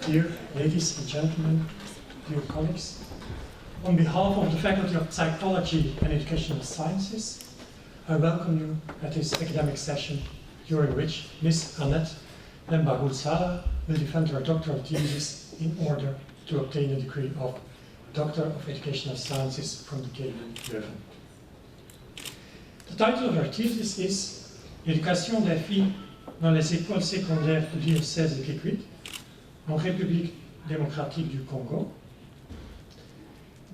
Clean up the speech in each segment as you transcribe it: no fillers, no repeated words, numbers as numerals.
Dear ladies and gentlemen, dear colleagues, on behalf of the Faculty of Psychology and Educational Sciences, I welcome you at this academic session during which Ms. Annette Lemba-Hulsala will defend her doctoral thesis in order to obtain the degree of Doctor of Educational Sciences from the KU Leuven. The title of her thesis is L'éducation des filles dans les écoles secondaires du diocèse de Kikwit en République démocratique du Congo,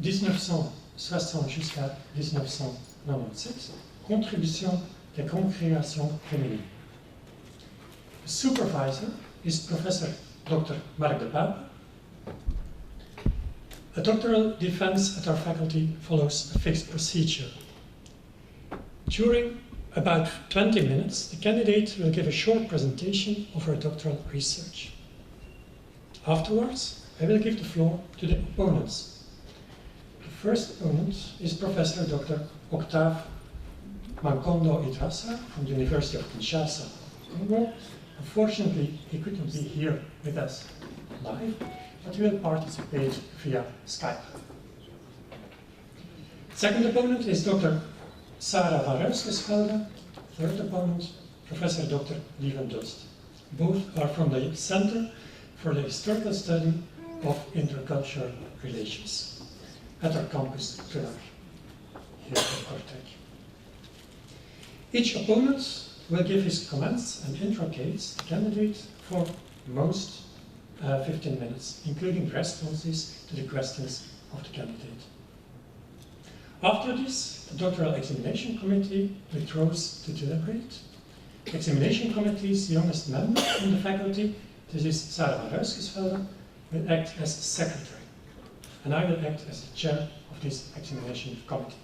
1960 jusqu'à 1997, contribution des congrégations féminines. The supervisor is Professor Dr. Marc de Pape. A doctoral defense at our faculty follows a fixed procedure. During about 20 minutes, the candidate will give a short presentation of her doctoral research. Afterwards, I will give the floor to the opponents. The first opponent is Professor Dr. Octave Mankondo Idrasa from the University of Kinshasa, Congo. Unfortunately, he couldn't be here with us live, but he will participate via Skype. Second opponent is Dr. Sarah van Ruiskesvelde. Third opponent, Professor Dr. Lieven Dust. Both are from the Center for the Historical Study of Intercultural Relations at our campus Tullar, here at Kortrijk. Each opponent will give his comments and interrogates the candidate for most 15 minutes, including responses to the questions of the candidate. After this, the doctoral examination committee withdraws to deliberate. The examination committee's youngest member in the faculty, this is Sarah van Ruiskesvelde, will act as secretary, and I will act as the chair of this examination committee.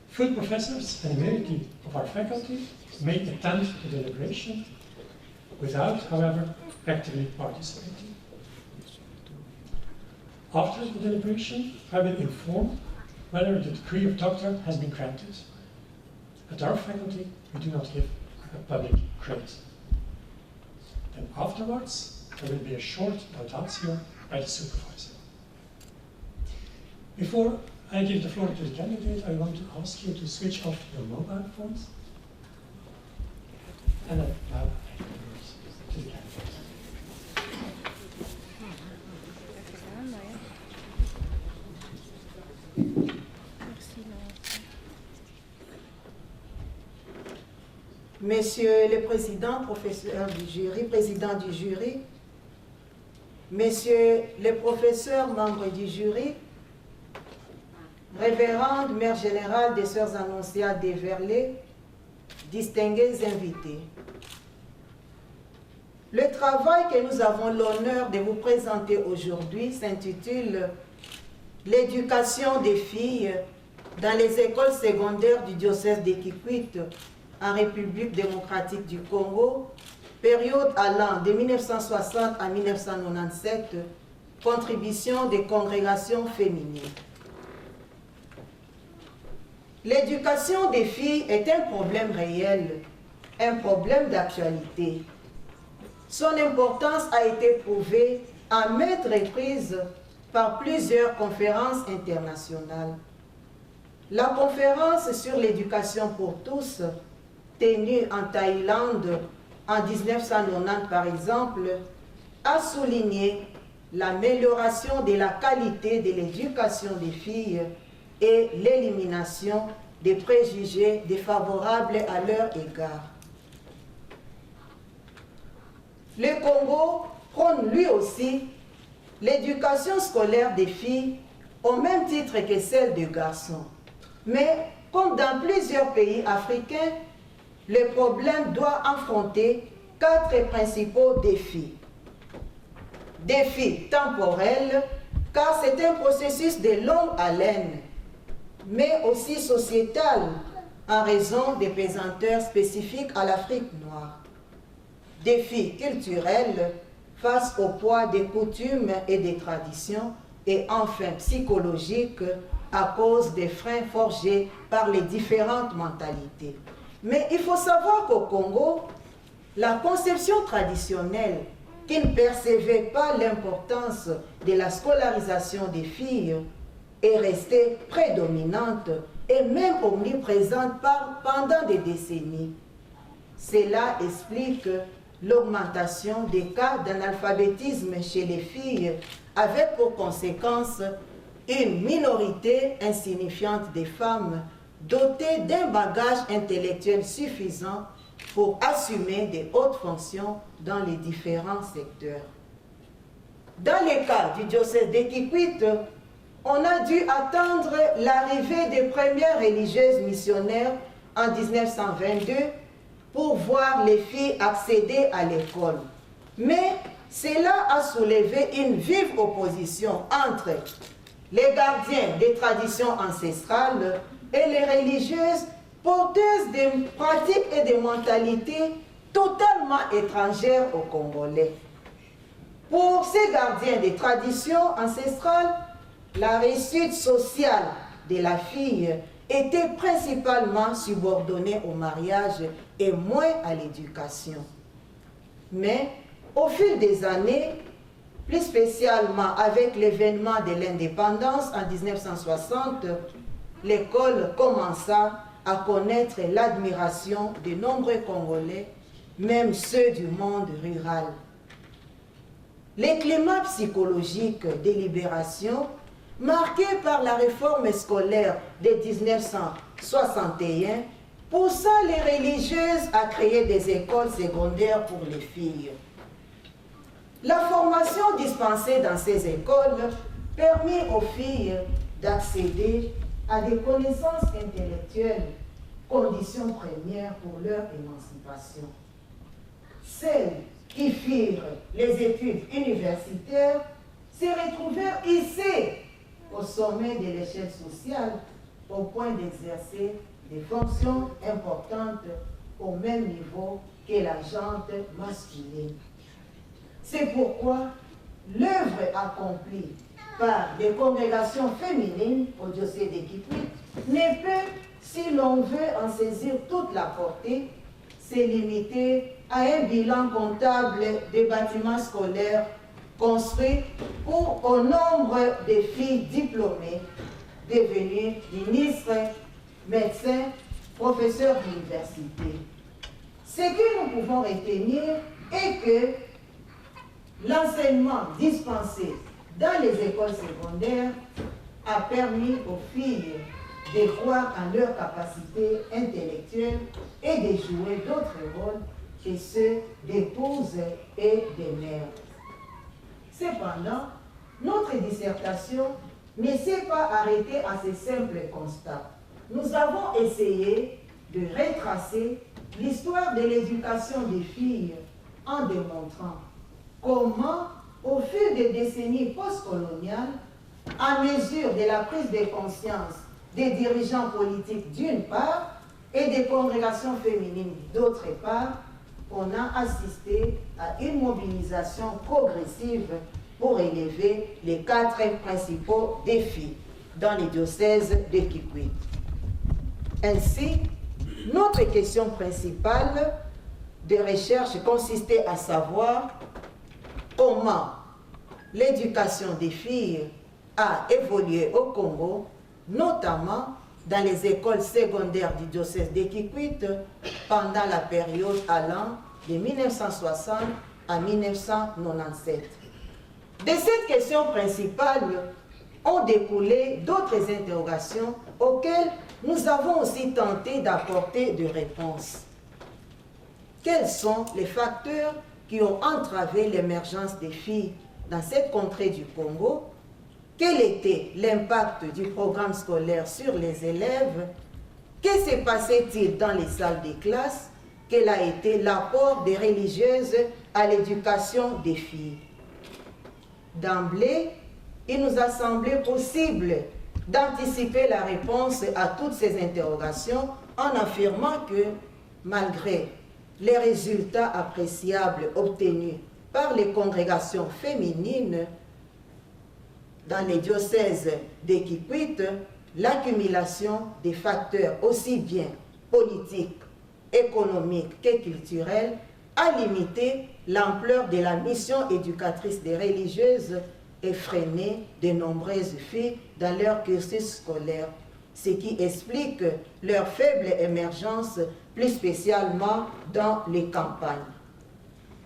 Full professors and emeriti of our faculty may attend the deliberation without, however, actively participating. After the deliberation, I will inform whether the degree of doctor has been granted. At our faculty, we do not give a public grade. Then afterwards, there will be a short laudatio by the supervisor. Before I give the floor to the candidate, I want to ask you to switch off your mobile phones. And now I give the word to the candidate. Messieurs les présidents, professeurs du jury, présidents du jury, messieurs les professeurs, membres du jury, révérende mère générale des Sœurs Annonciades d'Everley, distingués invités. Le travail que nous avons l'honneur de vous présenter aujourd'hui s'intitule « L'éducation des filles dans les écoles secondaires du diocèse de Kikwit en République démocratique du Congo, période allant de 1960 à 1997, contribution des congrégations féminines. » L'éducation des filles est un problème réel, un problème d'actualité. Son importance a été prouvée à maintes reprises par plusieurs conférences internationales. La conférence sur l'éducation pour tous, tenue en Thaïlande en 1990 par exemple, a souligné l'amélioration de la qualité de l'éducation des filles et l'élimination des préjugés défavorables à leur égard. Le Congo prône lui aussi l'éducation scolaire des filles au même titre que celle des garçons. Mais comme dans plusieurs pays africains, le problème doit affronter 4 principaux défis. Défi temporel, car c'est un processus de longue haleine, mais aussi sociétal, en raison des pesanteurs spécifiques à l'Afrique noire. Défi culturel, face au poids des coutumes et des traditions, et enfin psychologique, à cause des freins forgés par les différentes mentalités. Mais il faut savoir qu'au Congo, la conception traditionnelle qui ne percevait pas l'importance de la scolarisation des filles est restée prédominante et même omniprésente pendant des décennies. Cela explique l'augmentation des cas d'analphabétisme chez les filles, avec pour conséquence une minorité insignifiante des femmes dotées d'un bagage intellectuel suffisant pour assumer des hautes fonctions dans les différents secteurs. Dans le cas du diocèse de Kikwit, on a dû attendre l'arrivée des premières religieuses missionnaires en 1922 pour voir les filles accéder à l'école. Mais cela a soulevé une vive opposition entre les gardiens des traditions ancestrales et les religieuses porteuses de pratiques et de mentalités totalement étrangères aux Congolais. Pour ces gardiens des traditions ancestrales, la réussite sociale de la fille était principalement subordonnée au mariage et moins à l'éducation. Mais au fil des années, plus spécialement avec l'événement de l'indépendance en 1960, l'école commença à connaître l'admiration de nombreux Congolais, même ceux du monde rural. Les climats psychologiques des libérations, marqués par la réforme scolaire de 1961, poussa les religieuses à créer des écoles secondaires pour les filles. La formation dispensée dans ces écoles permit aux filles d'accéder à des connaissances intellectuelles, condition première pour leur émancipation. Celles qui firent les études universitaires se retrouvèrent hissées au sommet de l'échelle sociale au point d'exercer des fonctions importantes au même niveau que la gente masculine. C'est pourquoi l'œuvre accomplie par des congrégations féminines au diocèse de Kikwit ne peut, si l'on veut en saisir toute la portée, se limiter à un bilan comptable des bâtiments scolaires construits pour au nombre de filles diplômées, devenues ministres, médecins, professeurs d'université. Ce que nous pouvons retenir est que l'enseignement dispensé dans les écoles secondaires a permis aux filles de croire en leurs capacités intellectuelles et de jouer d'autres rôles que ceux d'épouses et de mères. Cependant, notre dissertation ne s'est pas arrêtée à ces simples constats. Nous avons essayé de retracer l'histoire de l'éducation des filles en démontrant comment, au fil des décennies postcoloniales, à mesure de la prise de conscience des dirigeants politiques d'une part et des congrégations féminines d'autre part, on a assisté à une mobilisation progressive pour élever les 4 principaux défis dans les diocèses de Kikwit. Ainsi, notre question principale de recherche consistait à savoir comment l'éducation des filles a évolué au Congo, notamment dans les écoles secondaires du diocèse de Kikwit pendant la période allant de 1960 à 1997. De cette question principale, ont découlé d'autres interrogations auxquelles nous avons aussi tenté d'apporter des réponses. Quels sont les facteurs qui ont entravé l'émergence des filles dans cette contrée du Congo? Quel était l'impact du programme scolaire sur les élèves? Que se passait-il dans les salles des classes? Quel a été l'apport des religieuses à l'éducation des filles? D'emblée, il nous a semblé possible d'anticiper la réponse à toutes ces interrogations en affirmant que, malgré les résultats appréciables obtenus par les congrégations féminines dans les diocèses d'Ekikwit, l'accumulation des facteurs aussi bien politiques, économiques que culturels a limité l'ampleur de la mission éducatrice des religieuses et freiné de nombreuses filles dans leur cursus scolaire, ce qui explique leur faible émergence, plus spécialement dans les campagnes.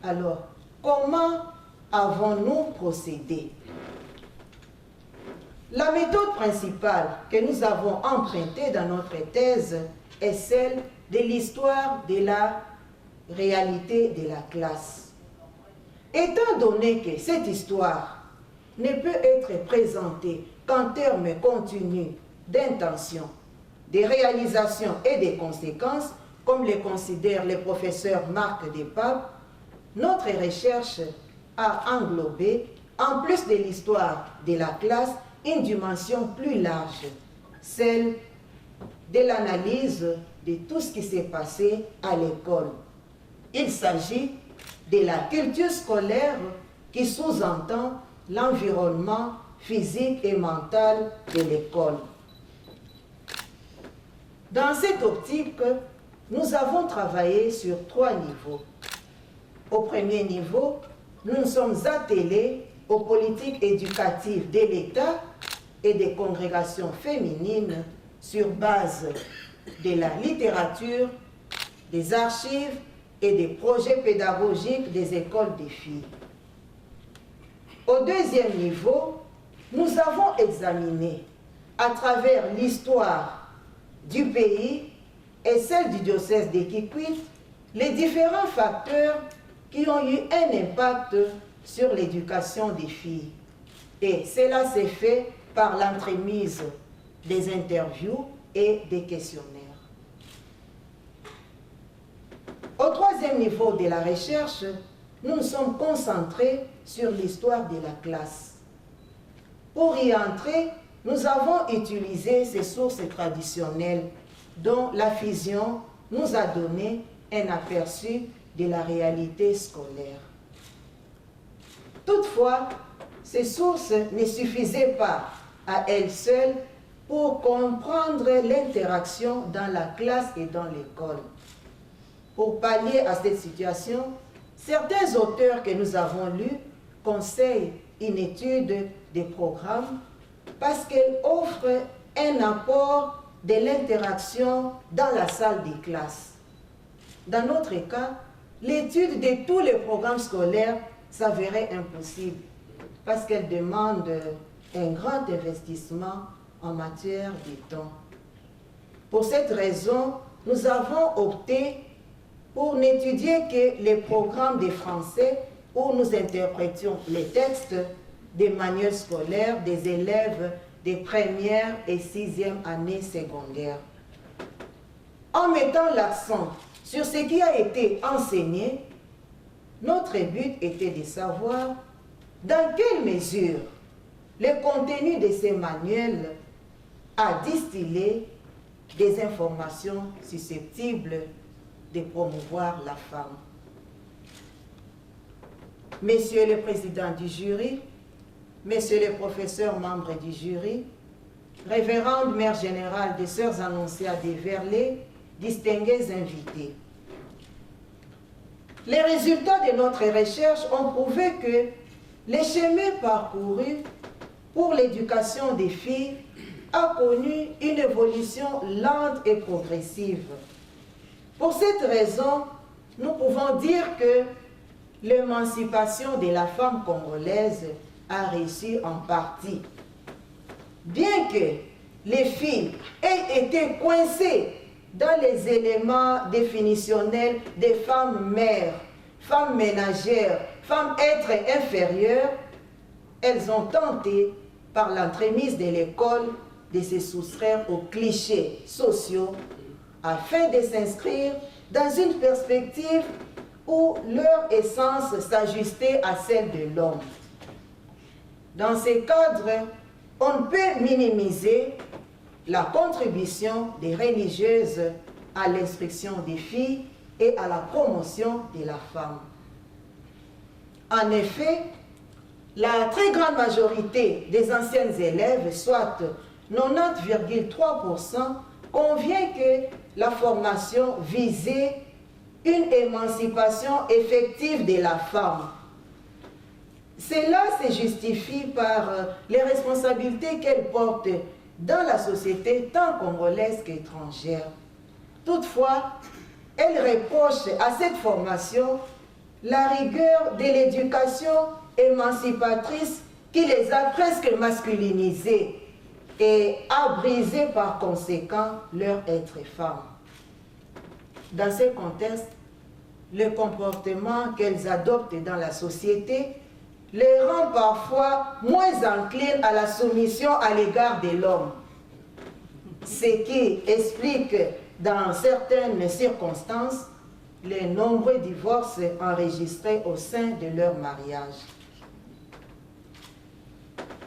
Alors, comment avons-nous procédé? La méthode principale que nous avons empruntée dans notre thèse est celle de l'histoire de la réalité de la classe. Étant donné que cette histoire ne peut être présentée qu'en termes continus d'intention, de réalisation et de conséquences, comme le considère le professeur Marc Despape, notre recherche a englobé, en plus de l'histoire de la classe, une dimension plus large, celle de l'analyse de tout ce qui s'est passé à l'école. Il s'agit de la culture scolaire qui sous-entend l'environnement physique et mental de l'école. Dans cette optique, nous avons travaillé sur 3 niveaux. Au premier niveau, nous nous sommes attelés aux politiques éducatives de l'État et des congrégations féminines sur base de la littérature, des archives et des projets pédagogiques des écoles des filles. Au deuxième niveau, nous avons examiné à travers l'histoire du pays et celle du diocèse d'Ekikwit les différents facteurs qui ont eu un impact sur l'éducation des filles. Et cela s'est fait par l'entremise des interviews et des questionnaires. Au troisième niveau de la recherche, nous nous sommes concentrés sur l'histoire de la classe. Pour y entrer, nous avons utilisé ces sources traditionnelles dont la fusion nous a donné un aperçu de la réalité scolaire. Toutefois, ces sources ne suffisaient pas à elles seules pour comprendre l'interaction dans la classe et dans l'école. Pour pallier à cette situation, certains auteurs que nous avons lus conseillent une étude des programmes parce qu'elle offre un apport de l'interaction dans la salle des classes. Dans notre cas, l'étude de tous les programmes scolaires s'avérait impossible parce qu'elle demande un grand investissement en matière de temps. Pour cette raison, nous avons opté pour n'étudier que les programmes de français où nous interprétions les textes des manuels scolaires des élèves des premières et 6e années secondaires. En mettant l'accent sur ce qui a été enseigné, notre but était de savoir dans quelle mesure le contenu de ces manuels a distillé des informations susceptibles de promouvoir la femme. Messieurs le président du jury, messieurs les professeurs membres du jury, révérende mère générale des Sœurs Annonciades des Verlets, distingués invités. Les résultats de notre recherche ont prouvé que le chemin parcouru pour l'éducation des filles a connu une évolution lente et progressive. Pour cette raison, nous pouvons dire que l'émancipation de la femme congolaise a réussi en partie. bien que les filles aient été coincées dans les éléments définitionnels des femmes mères, femmes ménagères, femmes êtres inférieurs, elles ont tenté, par l'entremise de l'école, de se soustraire aux clichés sociaux afin de s'inscrire dans une perspective où leur essence s'ajustait à celle de l'homme. Dans ces cadres, on ne peut minimiser la contribution des religieuses à l'instruction des filles et à la promotion de la femme. En effet, la très grande majorité des anciennes élèves, soit 90,3%, convient que la formation visait une émancipation effective de la femme. Cela se justifie par les responsabilités qu'elle porte dans la société tant congolaise qu'étrangère. Toutefois, elle reproche à cette formation la rigueur de l'éducation émancipatrice qui les a presque masculinisées et a brisé par conséquent leur être femme. Dans ce contexte, le comportement qu'elles adoptent dans la société les rend parfois moins enclines à la soumission à l'égard de l'homme, ce qui explique dans certaines circonstances les nombreux divorces enregistrés au sein de leur mariage.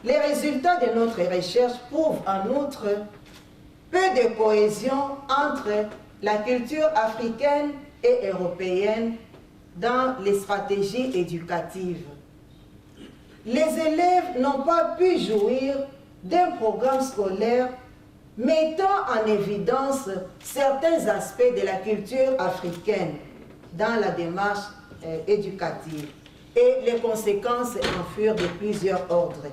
Les résultats de notre recherche prouvent en outre peu de cohésion entre la culture africaine et européenne dans les stratégies éducatives. Les élèves n'ont pas pu jouir d'un programme scolaire mettant en évidence certains aspects de la culture africaine dans la démarche éducative. Et les conséquences en furent de plusieurs ordres.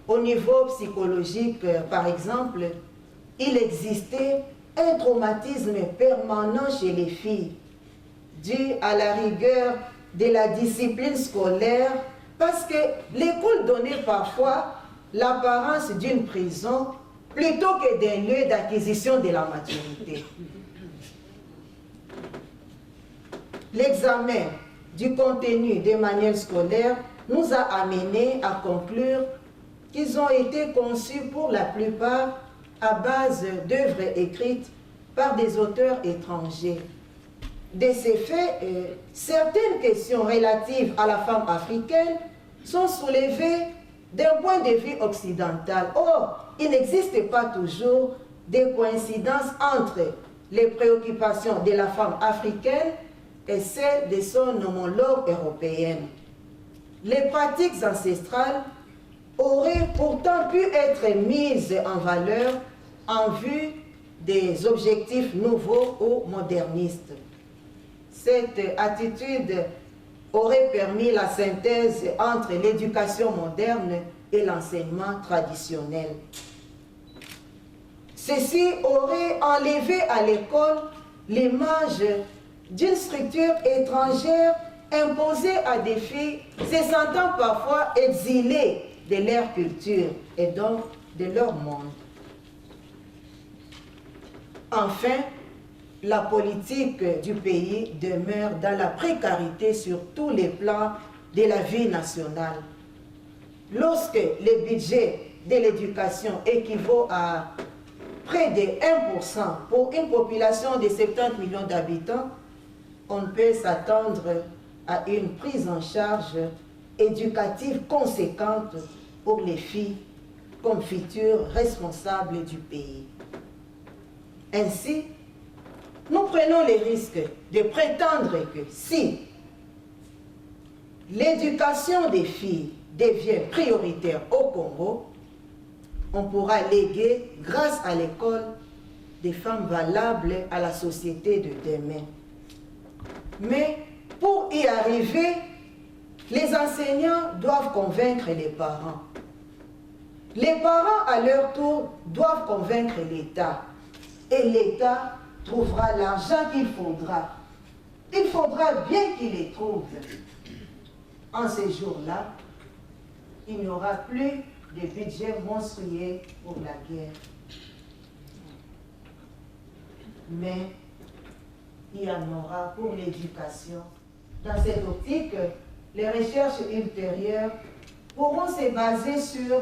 Au niveau psychologique, par exemple, il existait un traumatisme permanent chez les filles, dû à la rigueur de la discipline scolaire, parce que l'école donnait parfois l'apparence d'une prison plutôt que d'un lieu d'acquisition de la maturité. L'examen du contenu des manuels scolaires nous a amenés à conclure qu'ils ont été conçus pour la plupart à base d'œuvres écrites par des auteurs étrangers. De ces faits, certaines questions relatives à la femme africaine sont soulevées d'un point de vue occidental. Or, il n'existe pas toujours de coïncidence entre les préoccupations de la femme africaine et celles de son homologue européenne. Les pratiques ancestrales auraient pourtant pu être mises en valeur en vue des objectifs nouveaux ou modernistes. Cette attitude aurait permis la synthèse entre l'éducation moderne et l'enseignement traditionnel. Ceci aurait enlevé à l'école l'image d'une structure étrangère imposée à des filles se sentant parfois exilées de leur culture et donc de leur monde. Enfin, la politique du pays demeure dans la précarité sur tous les plans de la vie nationale. Lorsque le budget de l'éducation équivaut à près de 1% pour une population de 70 millions d'habitants, on peut s'attendre à une prise en charge éducative conséquente pour les filles comme futures responsables du pays. Ainsi, nous prenons le risque de prétendre que si l'éducation des filles devient prioritaire au Congo, on pourra léguer, grâce à l'école, des femmes valables à la société de demain. Mais pour y arriver, les enseignants doivent convaincre les parents. Les parents, à leur tour, doivent convaincre l'État. Et l'État trouvera l'argent qu'il faudra. Il faudra bien qu'il les trouve. En ces jours-là, il n'y aura plus des budgets monstrueux pour la guerre. Mais il y en aura pour l'éducation. Dans cette optique, les recherches ultérieures pourront se baser sur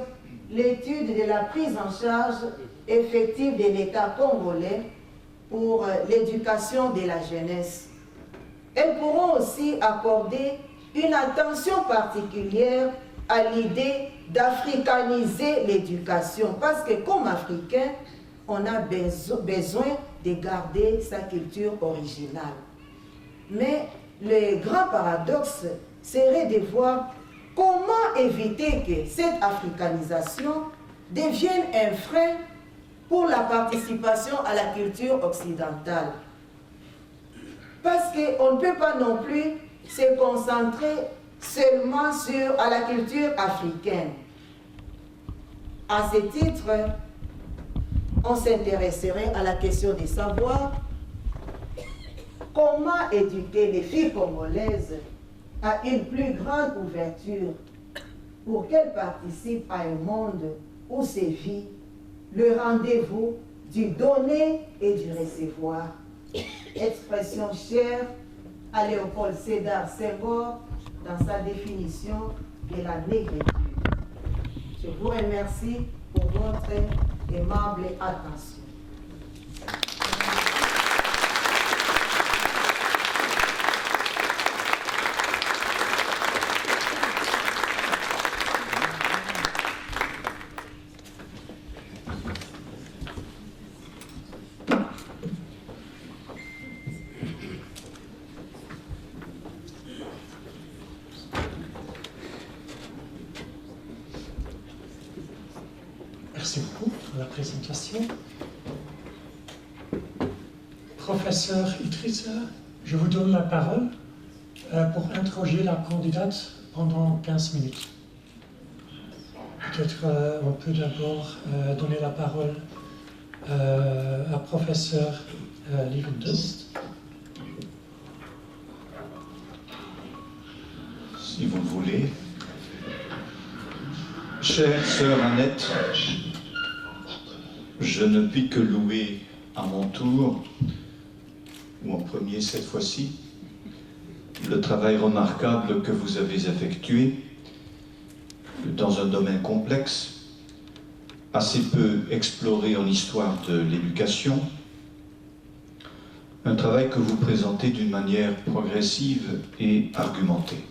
l'étude de la prise en charge effective de l'État congolais pour l'éducation de la jeunesse. Elles pourront aussi accorder une attention particulière à l'idée d'africaniser l'éducation, parce que comme Africain, on a besoin de garder sa culture originale. Mais le grand paradoxe serait de voir comment éviter que cette africanisation devienne un frein pour la participation à la culture occidentale. Parce qu'on ne peut pas non plus se concentrer seulement sur la culture africaine. À ce titre, on s'intéresserait à la question de savoir comment éduquer les filles congolaises à une plus grande ouverture pour qu'elles participent à un monde où sévit le rendez-vous du donner et du recevoir. Expression chère à Léopold Sédar Senghor dans sa définition de la négritude. Je vous remercie pour votre aimable attention. Merci beaucoup pour la présentation. Professeur Idrissa, je vous donne la parole pour interroger la candidate pendant 15 minutes. Peut-être on peut d'abord donner la parole à professeur Lievendoest. Si vous le voulez. Chère sœur Annette, je ne puis que louer à mon tour, ou en premier cette fois-ci, le travail remarquable que vous avez effectué dans un domaine complexe, assez peu exploré en histoire de l'éducation, un travail que vous présentez d'une manière progressive et argumentée.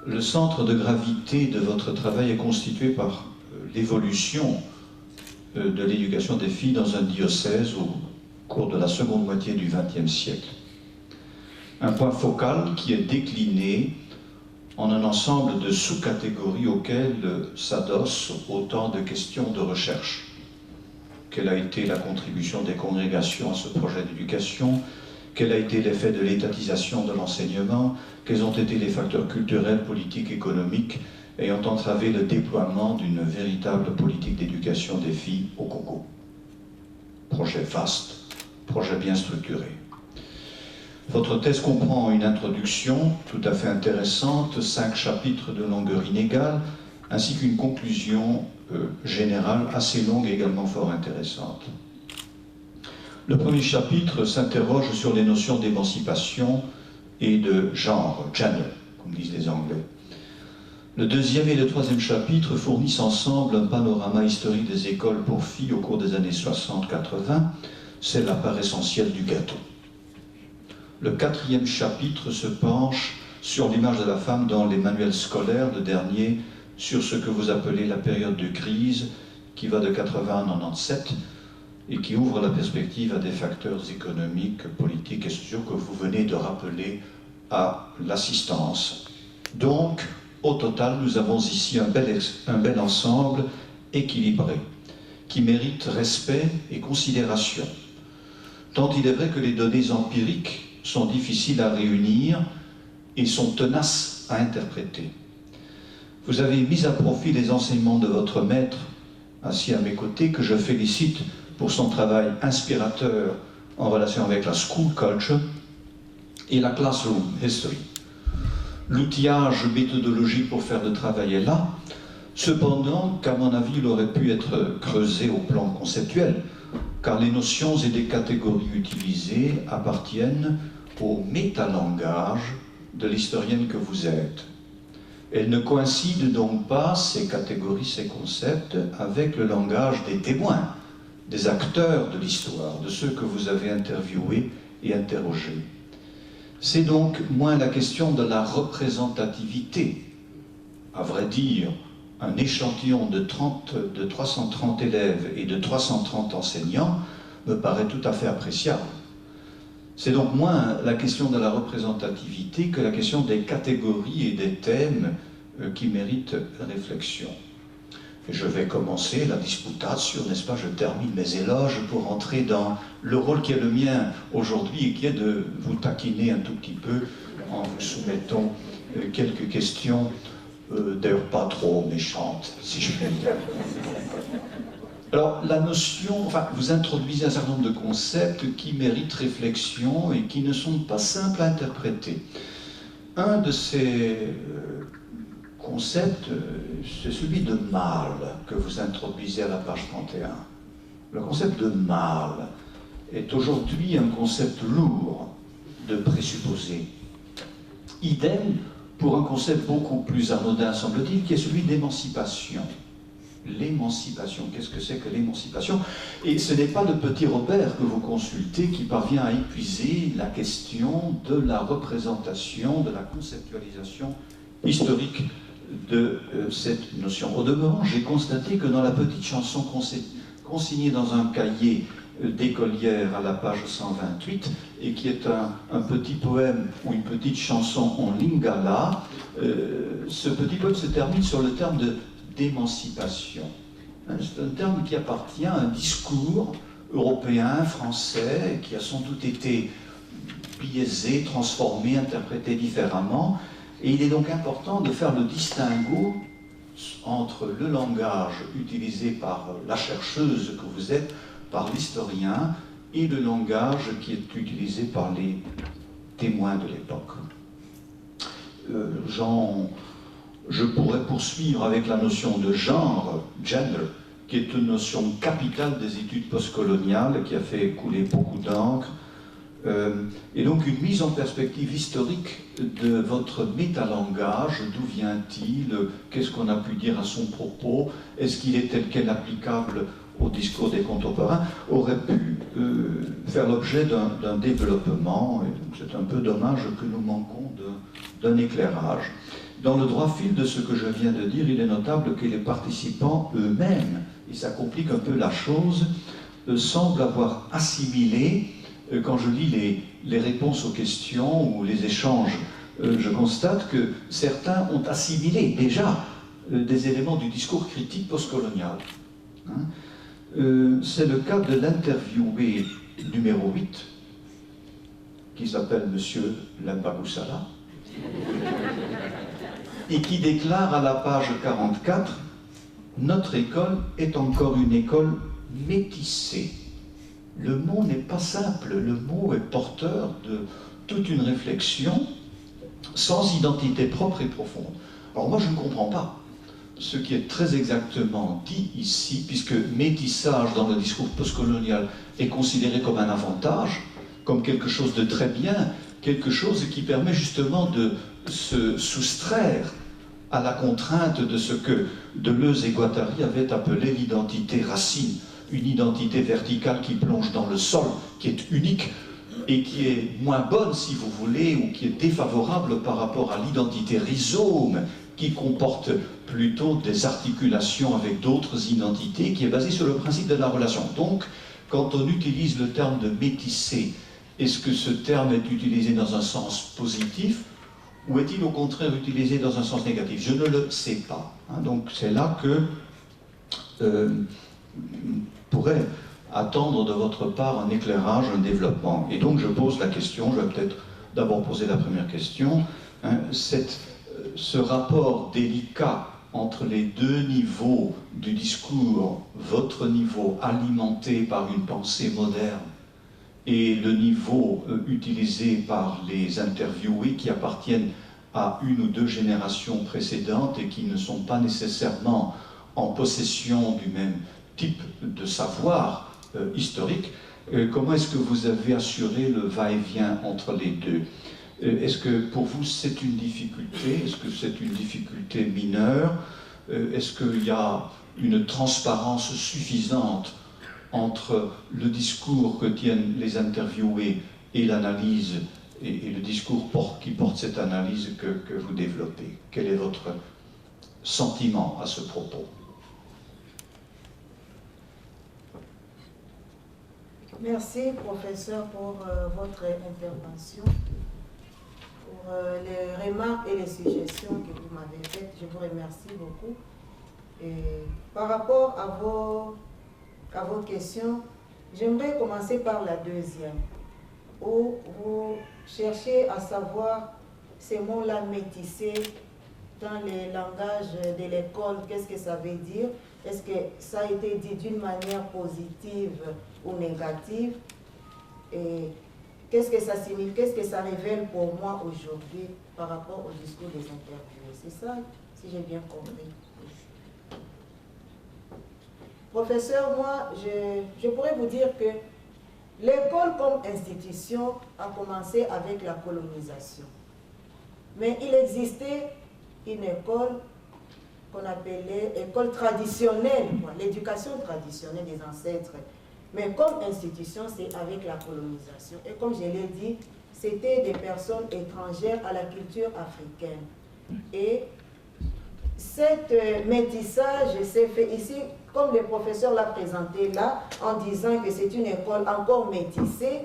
Le centre de gravité de votre travail est constitué par l'évolution de l'éducation des filles dans un diocèse au cours de la seconde moitié du XXe siècle. Un point focal qui est décliné en un ensemble de sous-catégories auxquelles s'adossent autant de questions de recherche. Quelle a été la contribution des congrégations à ce projet d'éducation? Quel a été l'effet de l'étatisation de l'enseignement? Quels ont été les facteurs culturels, politiques, économiques ayant entravé le déploiement d'une véritable politique d'éducation des filles au Congo? Projet vaste, projet bien structuré. Votre thèse comprend une introduction tout à fait intéressante, 5 chapitres de longueur inégale, ainsi qu'une conclusion générale assez longue et également fort intéressante. Le premier chapitre s'interroge sur les notions d'émancipation et de genre, gender, comme disent les Anglais. Le deuxième et le troisième chapitre fournissent ensemble un panorama historique des écoles pour filles au cours des années 60-80, c'est la part essentielle du gâteau. Le quatrième chapitre se penche sur l'image de la femme dans les manuels scolaires, le dernier sur ce que vous appelez la période de crise qui va de 80 à 97 et qui ouvre la perspective à des facteurs économiques, politiques et sociaux que vous venez de rappeler à l'assistance. Donc, au total, nous avons ici un bel ensemble équilibré qui mérite respect et considération. Tant il est vrai que les données empiriques sont difficiles à réunir et sont tenaces à interpréter. Vous avez mis à profit les enseignements de votre maître, assis à mes côtés, que je félicite pour son travail inspirateur en relation avec la school culture et la classroom history. L'outillage méthodologique pour faire le travail est là. Cependant, qu'à mon avis, il aurait pu être creusé au plan conceptuel, car les notions et les catégories utilisées appartiennent au métalangage de l'historienne que vous êtes. Elles ne coïncident donc pas, ces catégories, ces concepts, avec le langage des témoins, des acteurs de l'histoire, de ceux que vous avez interviewés et interrogés. C'est donc moins la question de la représentativité. À vrai dire, un échantillon de 330 élèves et de 330 enseignants me paraît tout à fait appréciable. C'est donc moins la question de la représentativité que la question des catégories et des thèmes qui méritent réflexion. Et je vais commencer la disputatio, n'est-ce pas? Je termine mes éloges pour entrer dans le rôle qui est le mien aujourd'hui et qui est de vous taquiner un tout petit peu en vous soumettant quelques questions, d'ailleurs pas trop méchantes, si je puis dire. Alors, la notion, enfin, vous introduisez un certain nombre de concepts qui méritent réflexion et qui ne sont pas simples à interpréter. Un de ces concepts, c'est celui de mal que vous introduisez à la page 31. Le concept de mal est aujourd'hui un concept lourd de présupposés. Idem pour un concept beaucoup plus anodin, semble-t-il, qui est celui d'émancipation. L'émancipation, qu'est-ce que c'est que l'émancipation? Et ce n'est pas le petit Robert que vous consultez qui parvient à épuiser la question de la représentation, de la conceptualisation historique de cette notion. Au demeurant, j'ai constaté que dans la petite chanson consignée dans un cahier d'écolière à la page 128, et qui est un petit poème ou une petite chanson en lingala, ce petit poème se termine sur le terme d'émancipation. C'est un terme qui appartient à un discours européen, français, qui a sans doute été biaisé, transformé, interprété différemment, et il est donc important de faire le distinguo entre le langage utilisé par la chercheuse que vous êtes, par l'historien, et le langage qui est utilisé par les témoins de l'époque. Je pourrais poursuivre avec la notion de genre, gender, qui est une notion capitale des études postcoloniales, qui a fait couler beaucoup d'encre, et donc une mise en perspective historique de votre métalangage, d'où vient-il, qu'est-ce qu'on a pu dire à son propos, est-ce qu'il est tel quel applicable au discours des contemporains, aurait pu faire l'objet d'un développement, et c'est un peu dommage que nous manquons d'un éclairage. Dans le droit fil de ce que je viens de dire, il est notable que les participants eux-mêmes, et ça complique un peu la chose, semblent avoir assimilé, quand je lis les réponses aux questions ou les échanges, je constate que certains ont assimilé déjà des éléments du discours critique postcolonial. C'est le cas de l'interviewé numéro 8, qui s'appelle Monsieur Lambagoussala, et qui déclare à la page 44 « Notre école est encore une école métissée ». Le mot n'est pas simple, le mot est porteur de toute une réflexion sans identité propre et profonde. Alors moi je ne comprends pas ce qui est très exactement dit ici, puisque métissage dans le discours postcolonial est considéré comme un avantage, comme quelque chose de très bien, quelque chose qui permet justement de se soustraire à la contrainte de ce que Deleuze et Guattari avaient appelé l'identité racine, une identité verticale qui plonge dans le sol, qui est unique et qui est moins bonne, si vous voulez, ou qui est défavorable par rapport à l'identité rhizome, qui comporte plutôt des articulations avec d'autres identités, qui est basée sur le principe de la relation. Donc, quand on utilise le terme de métissé, est-ce que ce terme est utilisé dans un sens positif, ou est-il au contraire utilisé dans un sens négatif? Je ne le sais pas. Donc c'est là que pourrait attendre de votre part un éclairage, un développement. Et donc je pose la question, je vais peut-être d'abord poser la première question, ce rapport délicat entre les deux niveaux du discours, votre niveau alimenté par une pensée moderne et le niveau utilisé par les interviewés qui appartiennent à une ou deux générations précédentes et qui ne sont pas nécessairement en possession du même type de savoir historique, comment est-ce que vous avez assuré le va-et-vient entre les deux? Est-ce que pour vous c'est une difficulté? Est-ce que c'est une difficulté mineure? Est-ce qu'il y a une transparence suffisante entre le discours que tiennent les interviewés et l'analyse et le discours qui porte cette analyse que vous développez? Quel est votre sentiment à ce propos? Merci, professeur, pour votre intervention, pour les remarques et les suggestions que vous m'avez faites. Je vous remercie beaucoup. Et par rapport à vos questions, j'aimerais commencer par la deuxième, où vous cherchez à savoir ces mots-là métissés dans les langages de l'école, qu'est-ce que ça veut dire? Est-ce que ça a été dit d'une manière positive ou négative? Et qu'est-ce que ça signifie? Qu'est-ce que ça révèle pour moi aujourd'hui par rapport au discours des interviewés? C'est ça, si j'ai bien compris. Professeur, moi, je pourrais vous dire que l'école comme institution a commencé avec la colonisation. Mais il existait une école qu'on appelait école traditionnelle, l'éducation traditionnelle des ancêtres. Mais comme institution, c'est avec la colonisation. Et comme je l'ai dit, c'était des personnes étrangères à la culture africaine. Et cet métissage s'est fait ici, comme le professeur l'a présenté là, en disant que c'est une école encore métissée,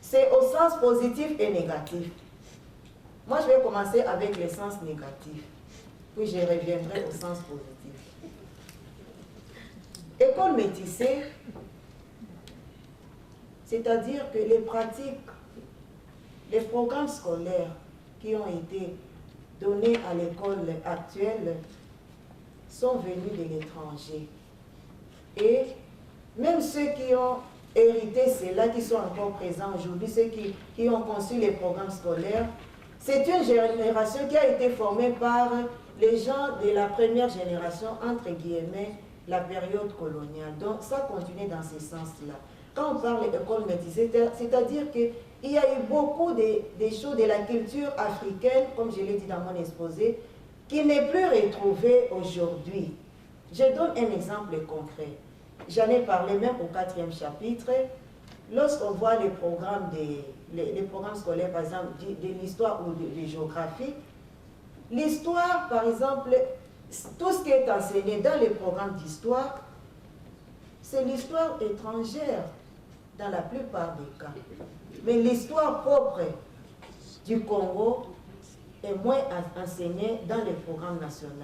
c'est au sens positif et négatif. Moi, je vais commencer avec le sens négatif, puis je reviendrai au sens positif. École métissée, c'est-à-dire que les pratiques, les programmes scolaires qui ont été donnés à l'école actuelle sont venus de l'étranger. Et même ceux qui ont hérité cela, qui sont encore présents aujourd'hui, ceux qui ont conçu les programmes scolaires, c'est une génération qui a été formée par les gens de la première génération, entre guillemets, la période coloniale. Donc ça continue dans ce sens-là. Quand on parle d'école métissée, c'est-à-dire qu'il y a eu beaucoup des choses de la culture africaine, comme je l'ai dit dans mon exposé, qui n'est plus retrouvée aujourd'hui. Je donne un exemple concret. J'en ai parlé même au 4e chapitre. Lorsqu'on voit les programmes, les programmes scolaires, par exemple, de l'histoire ou de géographie, l'histoire, par exemple, tout ce qui est enseigné dans les programmes d'histoire, c'est l'histoire étrangère dans la plupart des cas. Mais l'histoire propre du Congo est moins enseignée dans les programmes nationaux.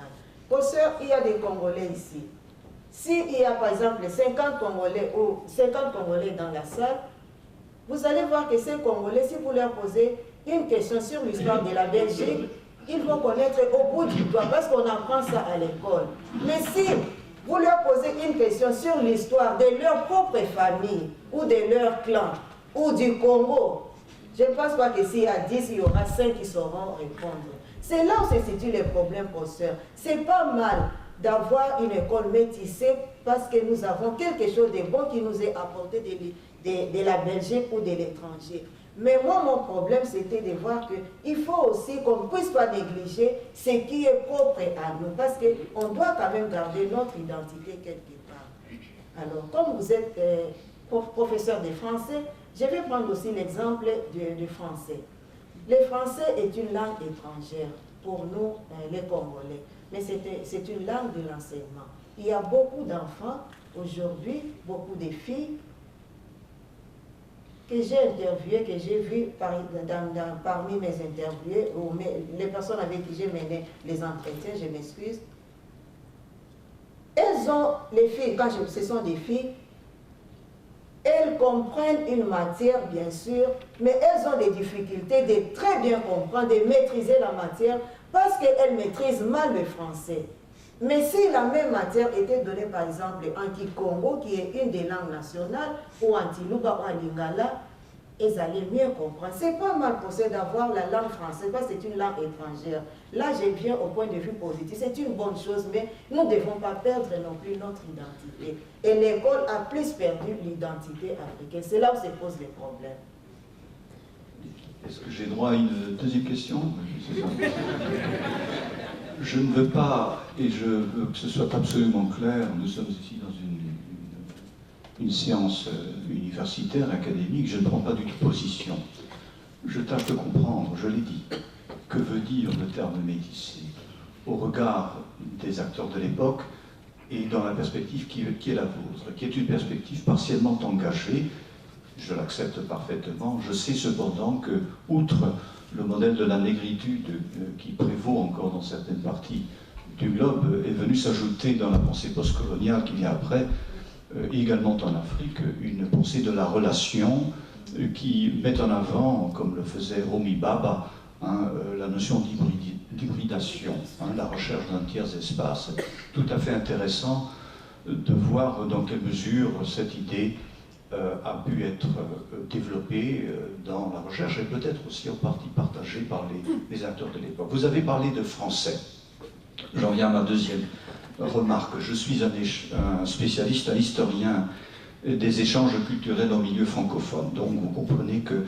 Professeur, il y a des Congolais ici. S'il y a par exemple 50 Congolais ou 50 Congolais dans la salle, vous allez voir que ces Congolais, si vous leur posez une question sur l'histoire de la Belgique, ils vont connaître au bout du doigt parce qu'on apprend ça à l'école. Mais si vous leur posez une question sur l'histoire de leur propre famille ou de leur clan ou du Congo, je ne pense pas que s'il y a 10, il y aura 5 qui sauront répondre. C'est là où se situe le problème, professeur. C'est pas mal d'avoir une école métissée parce que nous avons quelque chose de bon qui nous est apporté de la Belgique ou de l'étranger. Mais moi, mon problème, c'était de voir qu'il faut aussi qu'on ne puisse pas négliger ce qui est propre à nous, parce qu'on doit quand même garder notre identité quelque part. Alors, comme vous êtes professeur de français, je vais prendre aussi l'exemple du français. Le français est une langue étrangère pour nous, les Congolais, mais c'est une langue de l'enseignement. Il y a beaucoup d'enfants aujourd'hui, beaucoup de filles, que j'ai interviewé, que j'ai vu parmi mes interviewés, ou les personnes avec qui j'ai mené les entretiens, je m'excuse. Elles ont, les filles, quand ce sont des filles, elles comprennent une matière, bien sûr, mais elles ont des difficultés de très bien comprendre, de maîtriser la matière, parce qu'elles maîtrisent mal le français. Mais si la même matière était donnée, par exemple, en Kikongo, qui est une des langues nationales, ou en Tiluba ou en Lingala, ils allaient mieux comprendre. C'est pas mal pour ça d'avoir la langue française, parce que c'est une langue étrangère. Là, je viens au point de vue positif. C'est une bonne chose, mais nous ne devons pas perdre non plus notre identité. Et l'école a plus perdu l'identité africaine. C'est là où se posent les problèmes. Est-ce que j'ai droit à une deuxième question? C'est ça. Je ne veux pas, et je veux que ce soit absolument clair, nous sommes ici dans une séance universitaire, académique, je ne prends pas du tout position. Je tâche de comprendre, je l'ai dit, que veut dire le terme métissé au regard des acteurs de l'époque et dans la perspective qui est la vôtre, qui est une perspective partiellement engagée. Je l'accepte parfaitement. Je sais cependant que, outre le modèle de la négritude qui prévaut encore dans certaines parties du globe, est venu s'ajouter dans la pensée postcoloniale qui vient après, également en Afrique, une pensée de la relation qui met en avant, comme le faisait Homi Bhabha, la notion d'hybridation, la recherche d'un tiers espace. Tout à fait intéressant de voir dans quelle mesure cette idée a pu être développée dans la recherche et peut-être aussi en partie partagée par les acteurs de l'époque. Vous avez parlé de français. J'en viens à ma deuxième remarque. Je suis un spécialiste, un historien des échanges culturels en milieu francophone. Donc vous comprenez que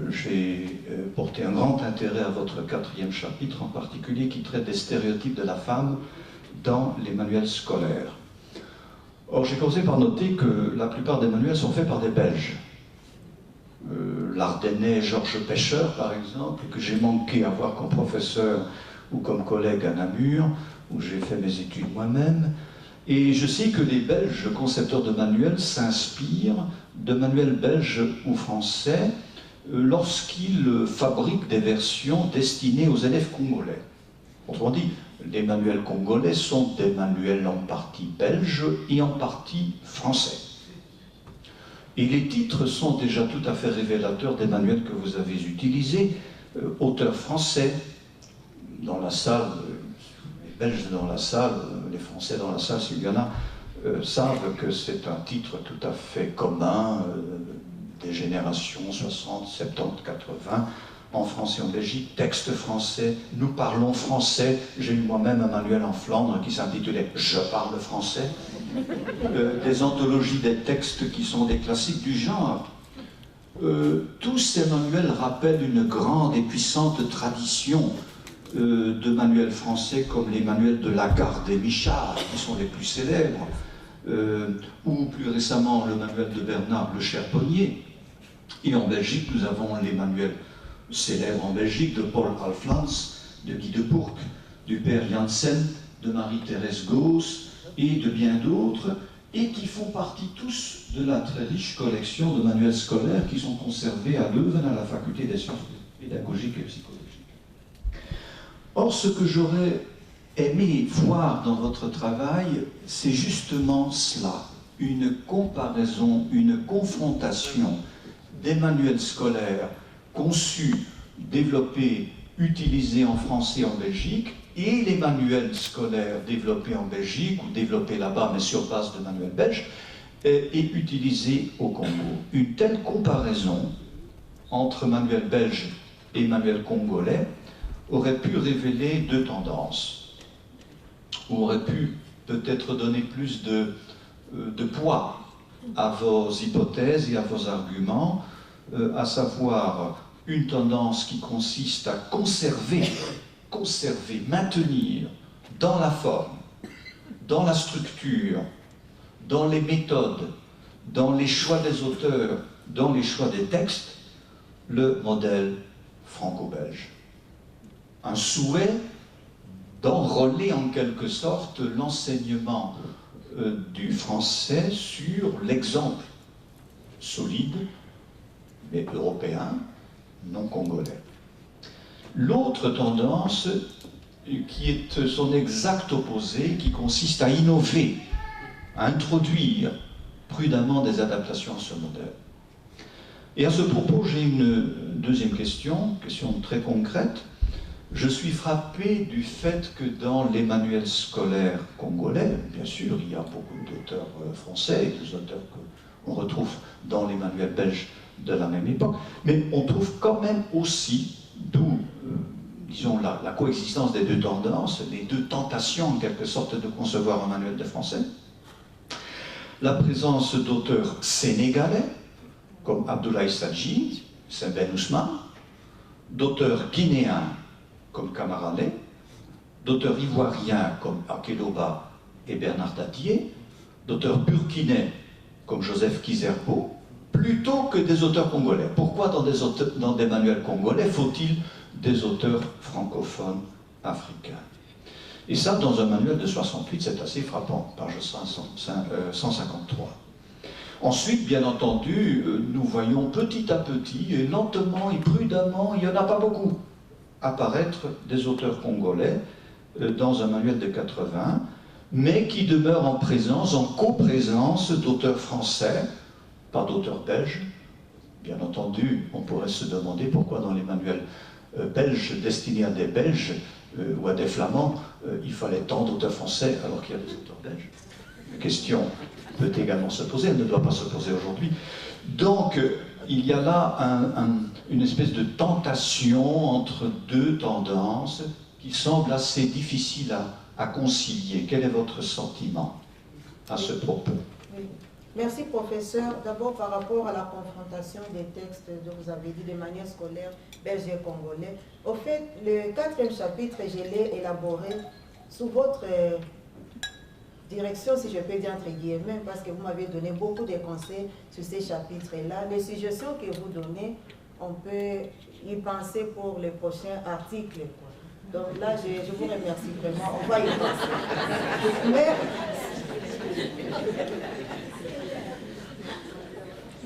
j'ai porté un grand intérêt à votre quatrième chapitre, en particulier qui traite des stéréotypes de la femme dans les manuels scolaires. Or, j'ai commencé par noter que la plupart des manuels sont faits par des Belges. L'Ardennais Georges Pêcheur, par exemple, que j'ai manqué à voir comme professeur ou comme collègue à Namur, où j'ai fait mes études moi-même. Et je sais que les Belges concepteurs de manuels s'inspirent de manuels belges ou français lorsqu'ils fabriquent des versions destinées aux élèves congolais. Autrement dit, les manuels congolais sont des manuels en partie belges et en partie français. Et les titres sont déjà tout à fait révélateurs des manuels que vous avez utilisés. Auteurs français dans la salle, les Belges dans la salle, les Français dans la salle, s'il y en a, savent que c'est un titre tout à fait commun des générations 60, 70, 80, en France et en Belgique, texte français, nous parlons français. J'ai eu moi-même un manuel en Flandre qui s'intitulait « Je parle français », des anthologies des textes qui sont des classiques du genre. Tous ces manuels rappellent une grande et puissante tradition de manuels français comme les manuels de Lagarde et Michard, qui sont les plus célèbres, ou plus récemment le manuel de Bernard Le Cherponnier. Et en Belgique, nous avons les manuels célèbres en Belgique de Paul Alflans, de Guy Deboucq, du père Janssen, de Marie-Thérèse Gauss et de bien d'autres, et qui font partie tous de la très riche collection de manuels scolaires qui sont conservés à Leuven, à la faculté des sciences pédagogiques et psychologiques. Or, ce que j'aurais aimé voir dans votre travail, c'est justement cela, une comparaison, une confrontation des manuels scolaires conçus, développés, utilisés en France et en Belgique, et les manuels scolaires développés en Belgique, ou développés là-bas, mais sur base de manuels belges, et utilisés au Congo. Une telle comparaison entre manuels belges et manuels congolais aurait pu révéler deux tendances, ou aurait pu peut-être donner plus de poids à vos hypothèses et à vos arguments, à savoir une tendance qui consiste à conserver, maintenir dans la forme, dans la structure, dans les méthodes, dans les choix des auteurs, dans les choix des textes, le modèle franco-belge. Un souhait d'enrôler en quelque sorte l'enseignement du français sur l'exemple solide, mais européen, non congolais. L'autre tendance, qui est son exact opposé, qui consiste à innover, à introduire prudemment des adaptations à ce modèle. Et à ce propos, j'ai une deuxième question très concrète. Je suis frappé du fait que dans les manuels scolaires congolais, bien sûr, il y a beaucoup d'auteurs français et des auteurs qu'on retrouve dans les manuels belges de la même époque. Mais on trouve quand même aussi, d'où, disons, la coexistence des deux tendances, les deux tentations en quelque sorte de concevoir un manuel de français, la présence d'auteurs sénégalais, comme Abdoulaye Sadji, Sembène Ousmane, d'auteurs guinéens, comme Camara Lay, d'auteurs ivoiriens, comme Akeloba et Bernard Dadier, d'auteurs burkinais, comme Joseph Kizerbo, plutôt que des auteurs congolais. Pourquoi dans des manuels congolais faut-il des auteurs francophones africains? Et ça, dans un manuel de 68, c'est assez frappant, page 153. Ensuite, bien entendu, nous voyons petit à petit, et lentement et prudemment, il n'y en a pas beaucoup, apparaître des auteurs congolais dans un manuel de 80, mais qui demeurent en présence, en coprésence d'auteurs français, pas d'auteurs belges. Bien entendu, on pourrait se demander pourquoi dans les manuels belges destinés à des Belges ou à des Flamands, il fallait tant d'auteurs français alors qu'il y a des auteurs belges. La question peut également se poser, elle ne doit pas se poser aujourd'hui. Donc, il y a là une espèce de tentation entre deux tendances qui semble assez difficile à concilier. Quel est votre sentiment à ce propos? Oui. Merci, professeur. D'abord, par rapport à la confrontation des textes dont vous avez dit de manière scolaire, belge et congolais. Au fait, le 4e chapitre, je l'ai élaboré sous votre direction, si je peux dire entre guillemets, parce que vous m'avez donné beaucoup de conseils sur ces chapitres-là. Les suggestions que vous donnez, on peut y penser pour les prochains articles. Donc là, je vous remercie vraiment. On va y penser. Mais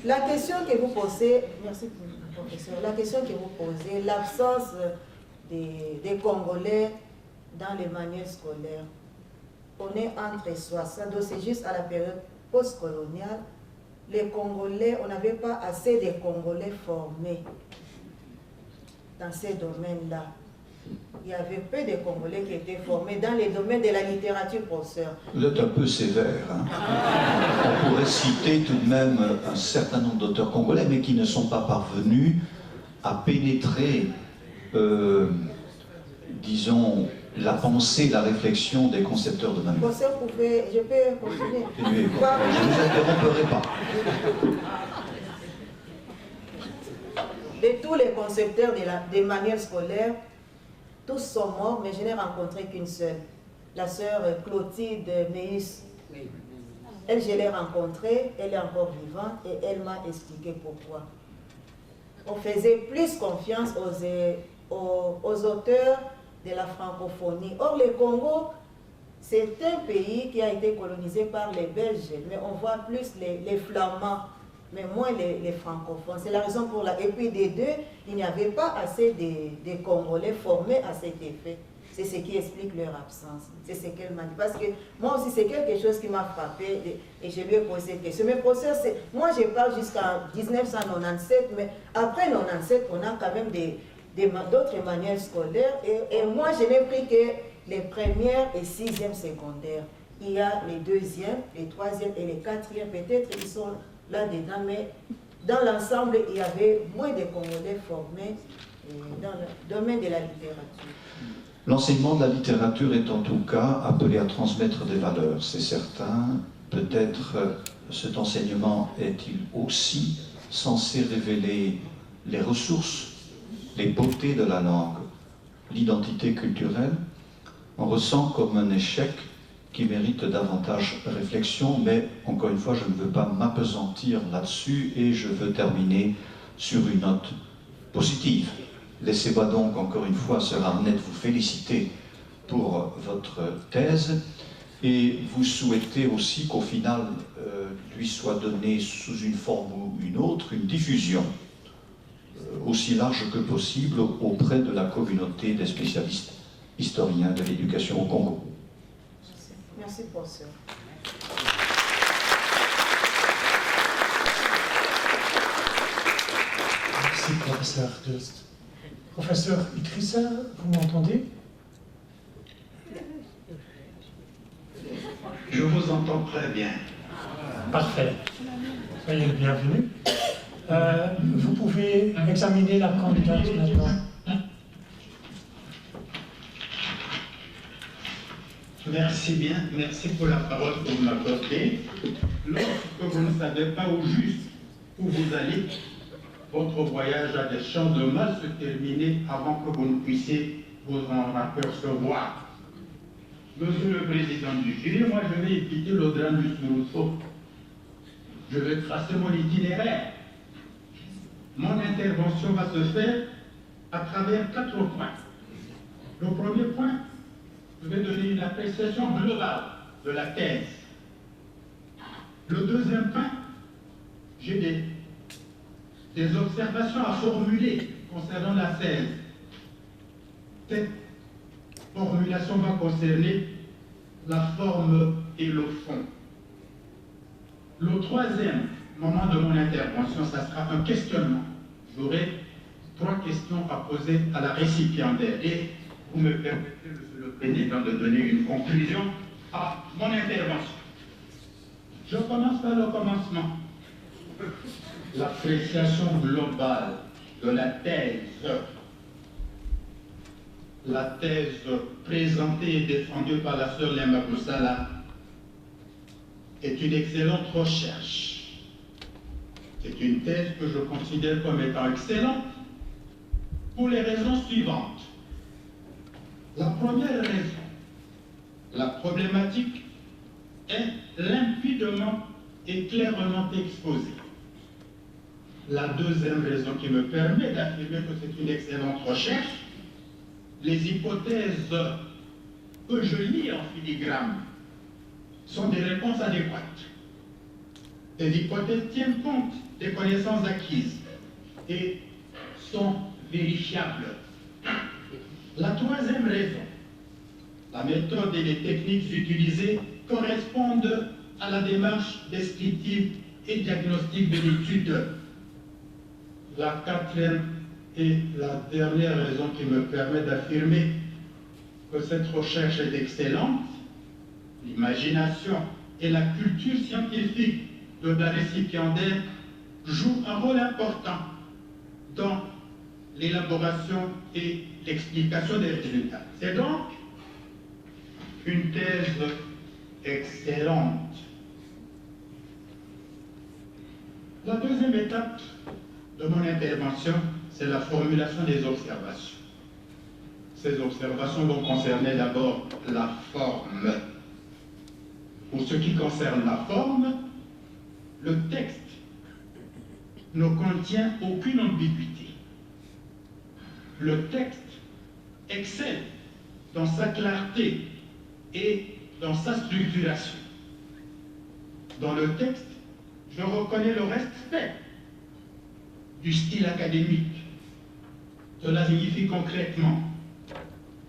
la question que vous posez, merci professeur, la question que vous posez, l'absence des Congolais dans les manuels scolaires, on est entre 60, donc c'est juste à la période postcoloniale, les Congolais, on n'avait pas assez de Congolais formés dans ces domaines-là. Il y avait peu de Congolais qui étaient formés dans les domaines de la littérature, professeur. Vous êtes un peu sévère. Hein. On pourrait citer tout de même un certain nombre d'auteurs congolais, mais qui ne sont pas parvenus à pénétrer, disons, la pensée, la réflexion des concepteurs de manuels. Professeur, je peux continuer? Je ne vous interromperai pas. De tous les concepteurs des manuels scolaires, tous sont morts, mais je n'ai rencontré qu'une seule, la sœur Clotilde Meus. Elle, je l'ai rencontrée, elle est encore vivante et elle m'a expliqué pourquoi. On faisait plus confiance aux auteurs de la francophonie. Or, le Congo, c'est un pays qui a été colonisé par les Belges, mais on voit plus les Flamands, mais moins les francophones. C'est la raison pour laquelle, et puis des deux, il n'y avait pas assez de Congolais formés à cet effet. C'est ce qui explique leur absence. C'est ce qu'elle m'a dit. Parce que moi aussi, c'est quelque chose qui m'a frappé et je lui ai posé cette question. Mais professeur, moi je parle jusqu'en 1997, mais après 1997, on a quand même d'autres manuels scolaires. Et moi, je n'ai pris que les premières et 6e secondaires. Il y a les 2e, les 3e et les 4e. Peut-être ils sont là-dedans, mais dans l'ensemble, il y avait moins de Congolais formés dans le domaine de la littérature. L'enseignement de la littérature est en tout cas appelé à transmettre des valeurs, c'est certain. Peut-être cet enseignement est-il aussi censé révéler les ressources, les beautés de la langue, l'identité culturelle. On ressent comme un échec qui mérite davantage réflexion, mais encore une fois, je ne veux pas m'appesantir là-dessus et je veux terminer sur une note positive. Laissez-moi donc encore une fois, Sœur Arnette, vous féliciter pour votre thèse et vous souhaiter aussi qu'au final lui soit donnée sous une forme ou une autre une diffusion aussi large que possible auprès de la communauté des spécialistes historiens de l'éducation au Congo. Merci, professeur. Merci, professeur Deust. Professeur Idrissa, vous m'entendez? Je vous entends très bien. Parfait. Soyez le bienvenu. Vous pouvez examiner la candidate maintenant. Merci bien, merci pour la parole que vous m'accordez. Lorsque vous ne savez pas au juste où vous allez, votre voyage a des chances de mal se terminer avant que vous ne puissiez vous en apercevoir. Monsieur le Président du jury, moi je vais éviter le drame du Rousseau. Je vais tracer mon itinéraire. Mon intervention va se faire à travers 4 points. Le premier point, je vais donner une appréciation globale de la thèse. Le deuxième point, j'ai des observations à formuler concernant la thèse. Cette formulation va concerner la forme et le fond. Le troisième moment de mon intervention, ça sera un questionnement. J'aurai 3 questions à poser à la récipiendaire. Et vous me permettez, Monsieur le Président, de donner une conclusion à mon intervention. Je commence par le commencement. L'appréciation globale de la thèse. La thèse présentée et défendue par la sœur Lemba Boussala est une excellente recherche. C'est une thèse que je considère comme étant excellente pour les raisons suivantes. La première raison, la problématique est limpidement et clairement exposée. La deuxième raison qui me permet d'affirmer que c'est une excellente recherche, les hypothèses que je lis en filigrane sont des réponses adéquates. Ces hypothèses tiennent compte des connaissances acquises et sont vérifiables. La troisième raison, la méthode et les techniques utilisées correspondent à la démarche descriptive et diagnostique de l'étude. La quatrième et la dernière raison qui me permet d'affirmer que cette recherche est excellente, l'imagination et la culture scientifique de la récipiendaire jouent un rôle important dans l'élaboration et l'explication des résultats. C'est donc une thèse excellente. La deuxième étape de mon intervention, c'est la formulation des observations. Ces observations vont concerner d'abord la forme. Pour ce qui concerne la forme, le texte ne contient aucune ambiguïté. Le texte excelle dans sa clarté et dans sa structuration. Dans le texte, je reconnais le respect du style académique. Cela signifie concrètement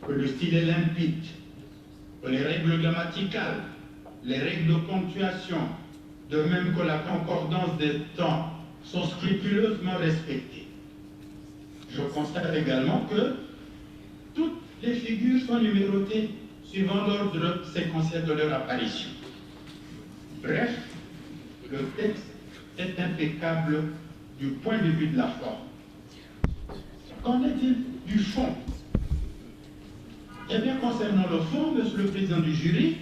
que le style est limpide, que les règles grammaticales, les règles de ponctuation, de même que la concordance des temps, sont scrupuleusement respectées. Je constate également que toutes les figures sont numérotées suivant l'ordre séquentiel de leur apparition. Bref, le texte est impeccable du point de vue de la forme. Qu'en est-il du fond? Eh bien, concernant le fond, Monsieur le Président du jury,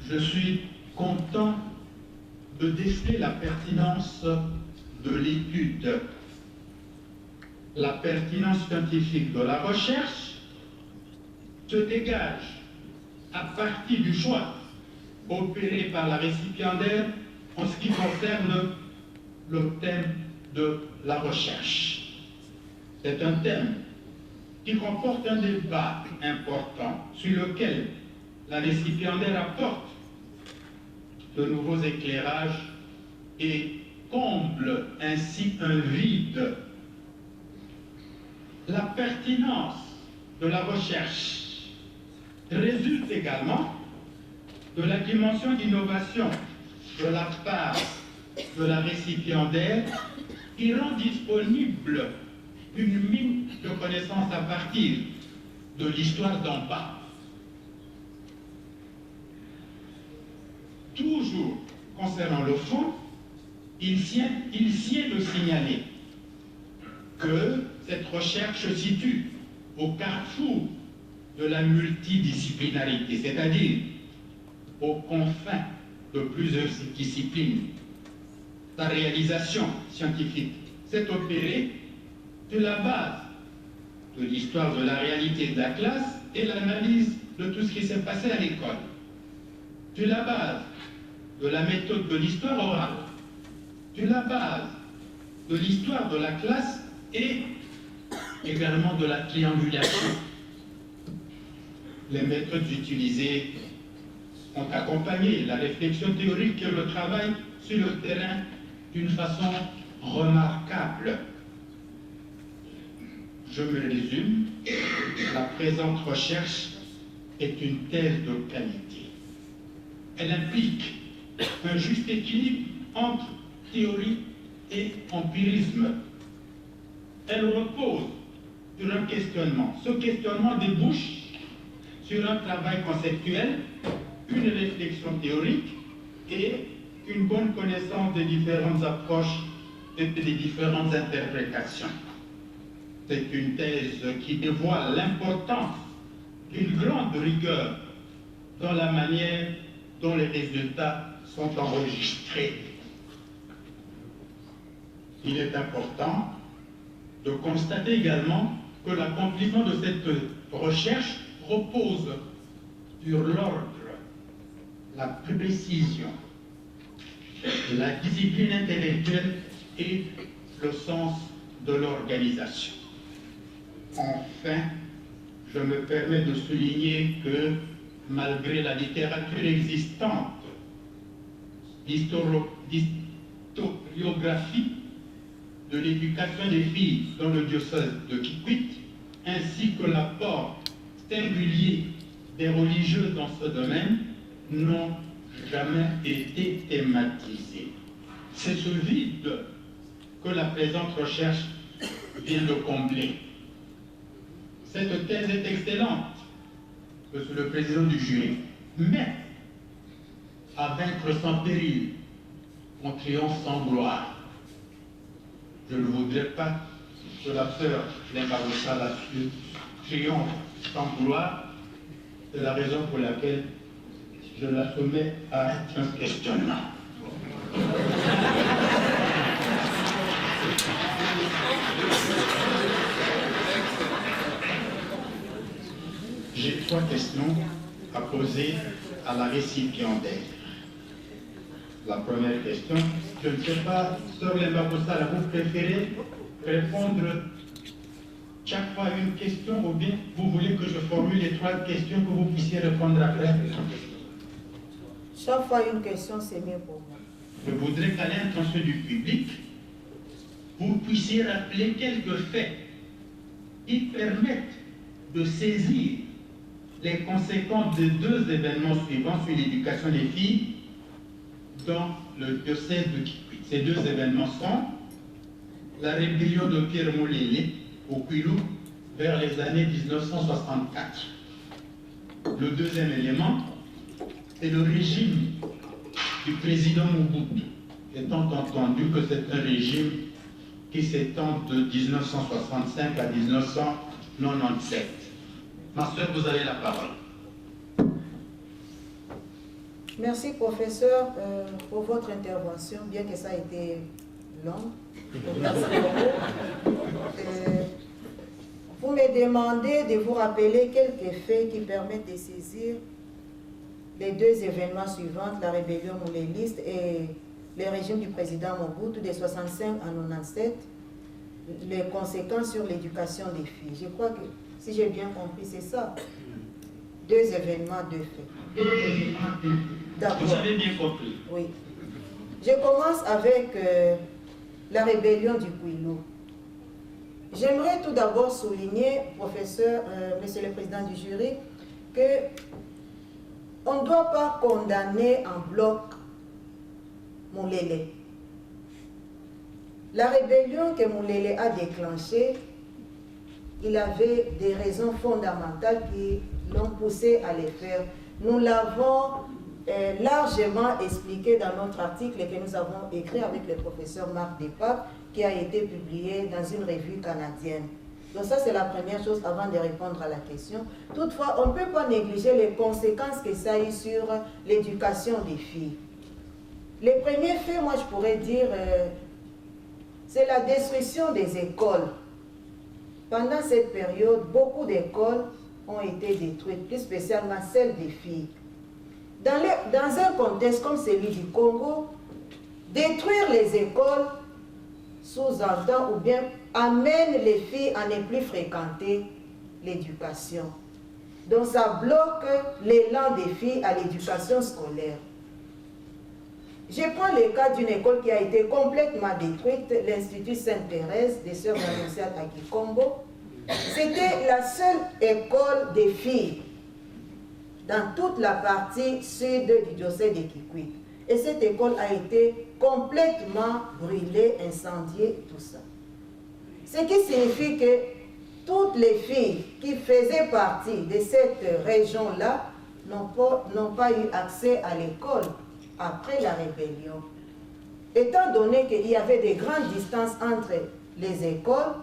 je suis content de déceler la pertinence de l'étude. La pertinence scientifique de la recherche se dégage à partir du choix opéré par la récipiendaire en ce qui concerne le thème de la recherche. C'est un thème qui comporte un débat important sur lequel la récipiendaire apporte de nouveaux éclairages et comble ainsi un vide. La pertinence de la recherche résulte également de la dimension d'innovation de la part de la récipiendaire qui rend disponible une mine de connaissances à partir de l'histoire d'en bas. Toujours concernant le fond, il sied de signaler que cette recherche se situe au carrefour de la multidisciplinarité, c'est-à-dire aux confins de plusieurs disciplines. La réalisation scientifique s'est opérée de la base de l'histoire de la réalité de la classe et l'analyse de tout ce qui s'est passé à l'école, de la base de la méthode de l'histoire orale, de la base de l'histoire de la classe et également de la triangulation. Les méthodes utilisées ont accompagné la réflexion théorique et le travail sur le terrain d'une façon remarquable. Je me résume, la présente recherche est une thèse de qualité. Elle implique un juste équilibre entre théorie et empirisme. Elle repose sur un questionnement. Ce questionnement débouche sur un travail conceptuel, une réflexion théorique et une bonne connaissance des différentes approches et des différentes interprétations. C'est une thèse qui dévoile l'importance d'une grande rigueur dans la manière dont les résultats sont enregistrés. Il est important de constater également que l'accomplissement de cette recherche repose sur l'ordre, la précision, la discipline intellectuelle et le sens de l'organisation. Enfin, je me permets de souligner que malgré la littérature existante, l'historiographie de l'éducation des filles dans le diocèse de Kikwit, ainsi que l'apport singulier des religieux dans ce domaine, n'ont jamais été thématisés. C'est ce vide que la présente recherche vient de combler. Cette thèse est excellente, Monsieur le Président du jury, mais à vaincre sans péril, on triomphe sans gloire. Je ne voudrais pas que la sœur Lemba là-dessus triomphe sans gloire. C'est la raison pour laquelle je la soumets à un questionnement. J'ai 3 questions à poser à la récipiendaire. La première question, je ne sais pas, Sœur Lemba Kosala, vous préférez répondre chaque fois à une question ou bien vous voulez que je formule les 3 questions que vous puissiez répondre après? Chaque fois une question, c'est mieux pour moi. Je voudrais qu'à l'intention du public, vous puissiez rappeler quelques faits qui permettent de saisir les conséquences des 2 événements suivants sur l'éducation des filles dans le diocèse de Kikwit. Ces 2 événements sont la rébellion de Pierre Moulele au Kwilu vers les années 1964. Le 2e élément, c'est le régime du président Mobutu, étant entendu que c'est un régime qui s'étend de 1965 à 1997. Ma soeur, vous avez la parole. Merci, professeur, pour votre intervention, bien que ça a été long. Merci beaucoup. Vous me demandez de vous rappeler quelques faits qui permettent de saisir les 2 événements suivants, la rébellion mouléliste et le régime du président Mobutu de 65 à 97, les conséquences sur l'éducation des filles. Je crois que, si j'ai bien compris, c'est ça. 2 événements, 2 faits. D'accord. Vous avez bien compris. Oui. Je commence avec la rébellion du Kwilu. J'aimerais tout d'abord souligner, professeur, monsieur le président du jury, que on ne doit pas condamner en bloc Moulele. La rébellion que Moulele a déclenchée, il avait des raisons fondamentales qui l'ont poussé à les faire. Nous l'avons largement expliqué dans notre article que nous avons écrit avec le professeur Marc Despape, qui a été publié dans une revue canadienne. Donc ça, c'est la première chose avant de répondre à la question. Toutefois, on ne peut pas négliger les conséquences que ça a eu sur l'éducation des filles. Les premiers faits, moi, je pourrais dire, c'est la destruction des écoles. Pendant cette période, beaucoup d'écoles ont été détruites, plus spécialement celles des filles. Dans un contexte comme celui du Congo, détruire les écoles sous-entend ou bien amène les filles à ne plus fréquenter l'éducation. Donc ça bloque l'élan des filles à l'éducation scolaire. Je prends le cas d'une école qui a été complètement détruite, l'Institut Sainte-Thérèse des Sœurs Annonciates à Kikombo. C'était la seule école des filles dans toute la partie sud du diocèse de Kikwit. Et cette école a été complètement brûlée, incendiée, tout ça. Ce qui signifie que toutes les filles qui faisaient partie de cette région-là n'ont pas eu accès à l'école après la rébellion. Étant donné qu'il y avait de grandes distances entre les écoles,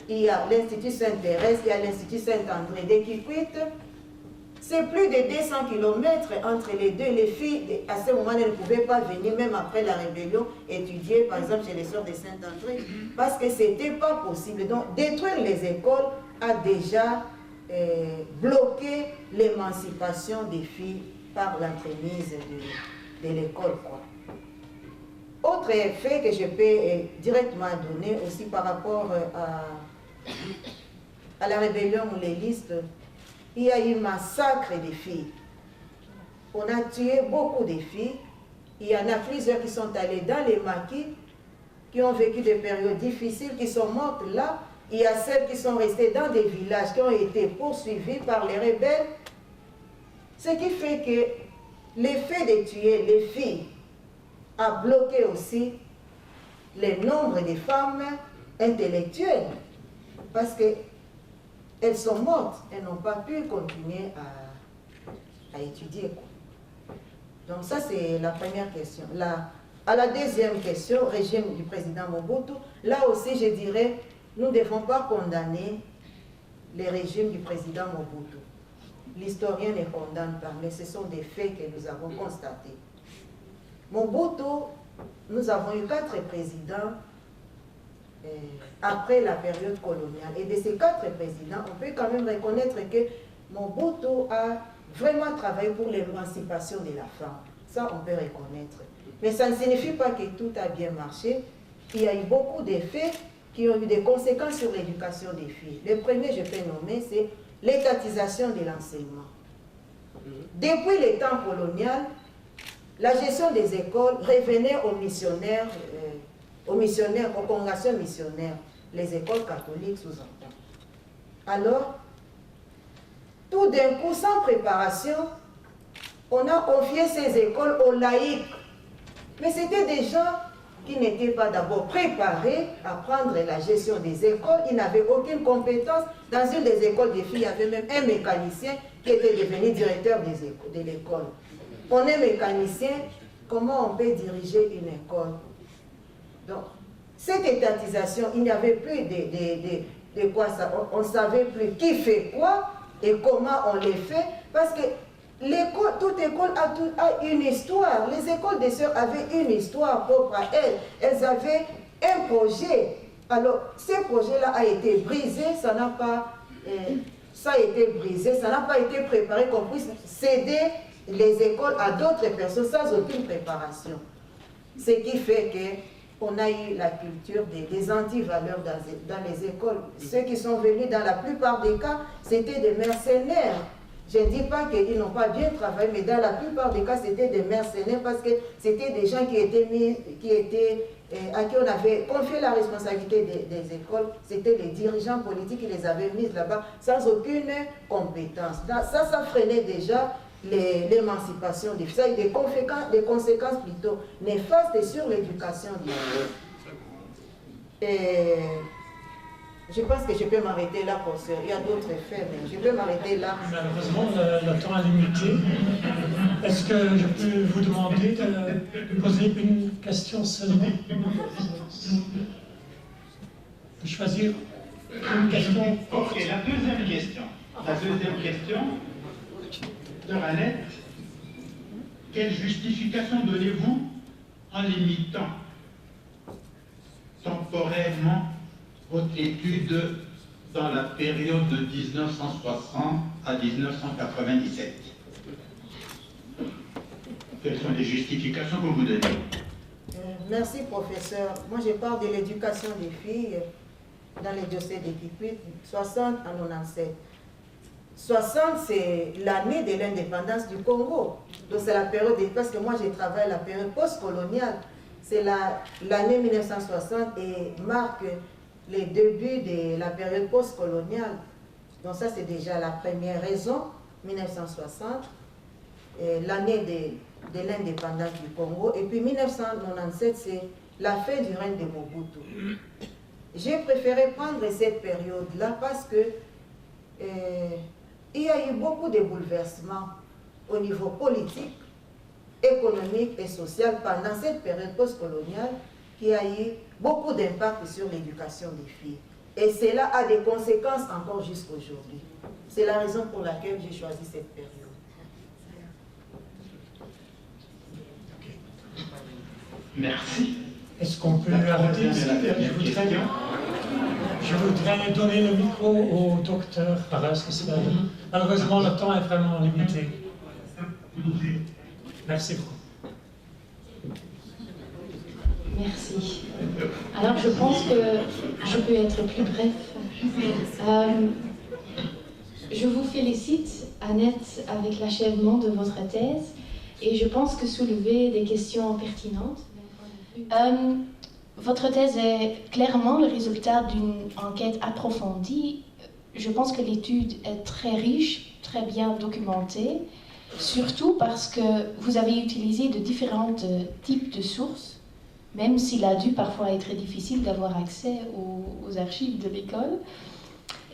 il y a l'Institut Sainte-Thérèse, il y a l'Institut Saint-André de Kikwit, c'est plus de 200 km entre les deux. Les filles, à ce moment, elles ne pouvaient pas venir, même après la rébellion, étudier, par exemple, chez les sœurs de Saint-André, parce que ce n'était pas possible. Donc, détruire les écoles a déjà bloqué l'émancipation des filles par l'entremise de l'école. Autre fait que je peux directement donner aussi par rapport à la rébellion léaliste, il y a eu massacre des filles. On a tué beaucoup de filles. Il y en a plusieurs qui sont allés dans les maquis, qui ont vécu des périodes difficiles, qui sont mortes là. Il y a celles qui sont restées dans des villages, qui ont été poursuivies par les rebelles. Ce qui fait que l'effet de tuer les filles a bloqué aussi le nombre de femmes intellectuelles. Parce que elles sont mortes, elles n'ont pas pu continuer à étudier. Donc ça, c'est la première question. À la deuxième question, régime du président Mobutu, là aussi, je dirais, nous ne devons pas condamner le régime du président Mobutu. L'historien ne condamne pas, mais ce sont des faits que nous avons constatés. Mobutu, nous avons eu 4 présidents après la période coloniale. Et de ces 4 présidents, on peut quand même reconnaître que Mobutu a vraiment travaillé pour l'émancipation de la femme. Ça, on peut reconnaître. Mais ça ne signifie pas que tout a bien marché. Il y a eu beaucoup d'effets qui ont eu des conséquences sur l'éducation des filles. Le premier, je peux nommer, c'est l'étatisation de l'enseignement. Depuis les temps coloniaux, la gestion des écoles revenait aux missionnaires, aux congrégations missionnaires, les écoles catholiques sous-entend. Alors, tout d'un coup, sans préparation, on a confié ces écoles aux laïcs. Mais c'était des gens qui n'étaient pas d'abord préparés à prendre la gestion des écoles. Ils n'avaient aucune compétence. Dans une des écoles des filles, il y avait même un mécanicien qui était devenu directeur de l'école. On est mécanicien, comment on peut diriger une école? Donc, cette étatisation, il n'y avait plus de quoi ça. On ne savait plus qui fait quoi et comment on les fait, parce que toute école a une histoire. Les écoles des sœurs avaient une histoire propre à elles. Elles avaient un projet. Alors, ce projet-là a été brisé, ça n'a pas été préparé, qu'on puisse céder les écoles à d'autres personnes sans aucune préparation. Ce qui fait qu'on a eu la culture des antivaleurs dans les écoles. Ceux qui sont venus, dans la plupart des cas, c'était des mercenaires. Je ne dis pas qu'ils n'ont pas bien travaillé, mais dans la plupart des cas, c'était des mercenaires parce que c'était des gens à qui on avait confié la responsabilité des écoles. C'était les dirigeants politiques qui les avaient mis là-bas sans aucune compétence. Ça freinait déjà l'émancipation des filles. Ça a eu des conséquences plutôt néfastes sur l'éducation des filles. Je pense que je peux m'arrêter là, professeur. Il y a d'autres faits, mais je peux m'arrêter là. Malheureusement, le temps est limité. Est-ce que je peux vous demander de poser une question seulement? De choisir une question. Ok, la deuxième question. La deuxième question, Dr Annette, quelle justification donnez-vous en limitant temporairement votre étude dans la période de 1960 à 1997? Quelles sont les justifications que vous donnez? Merci, professeur. Moi, je parle de l'éducation des filles dans les dossiers d'équipe 60 à 97. 60, c'est l'année de l'indépendance du Congo. Donc, c'est la période, parce que moi, j'ai travaillé la période post-coloniale. C'est l'année 1960 et marque les débuts de la période post-coloniale. Donc ça, c'est déjà la première raison, 1960, l'année de l'indépendance du Congo. Et puis 1997, c'est la fin du règne de Mobutu. J'ai préféré prendre cette période-là parce que il y a eu beaucoup de bouleversements au niveau politique, économique et social pendant cette période post-coloniale qui a eu beaucoup d'impact sur l'éducation des filles. Et cela a des conséquences encore jusqu'à aujourd'hui. C'est la raison pour laquelle j'ai choisi cette période. Merci. Est-ce qu'on peut arrêter ici? Je voudrais donner le micro au docteur Paras. Malheureusement, le temps est vraiment limité. Merci beaucoup. Merci. Alors, je pense que je peux être plus bref. Je vous félicite, Annette, avec l'achèvement de votre thèse et je pense que soulevez des questions pertinentes. Votre thèse est clairement le résultat d'une enquête approfondie. Je pense que l'étude est très riche, très bien documentée, surtout parce que vous avez utilisé de différents types de sources, même s'il a dû parfois être difficile d'avoir accès aux archives de l'école.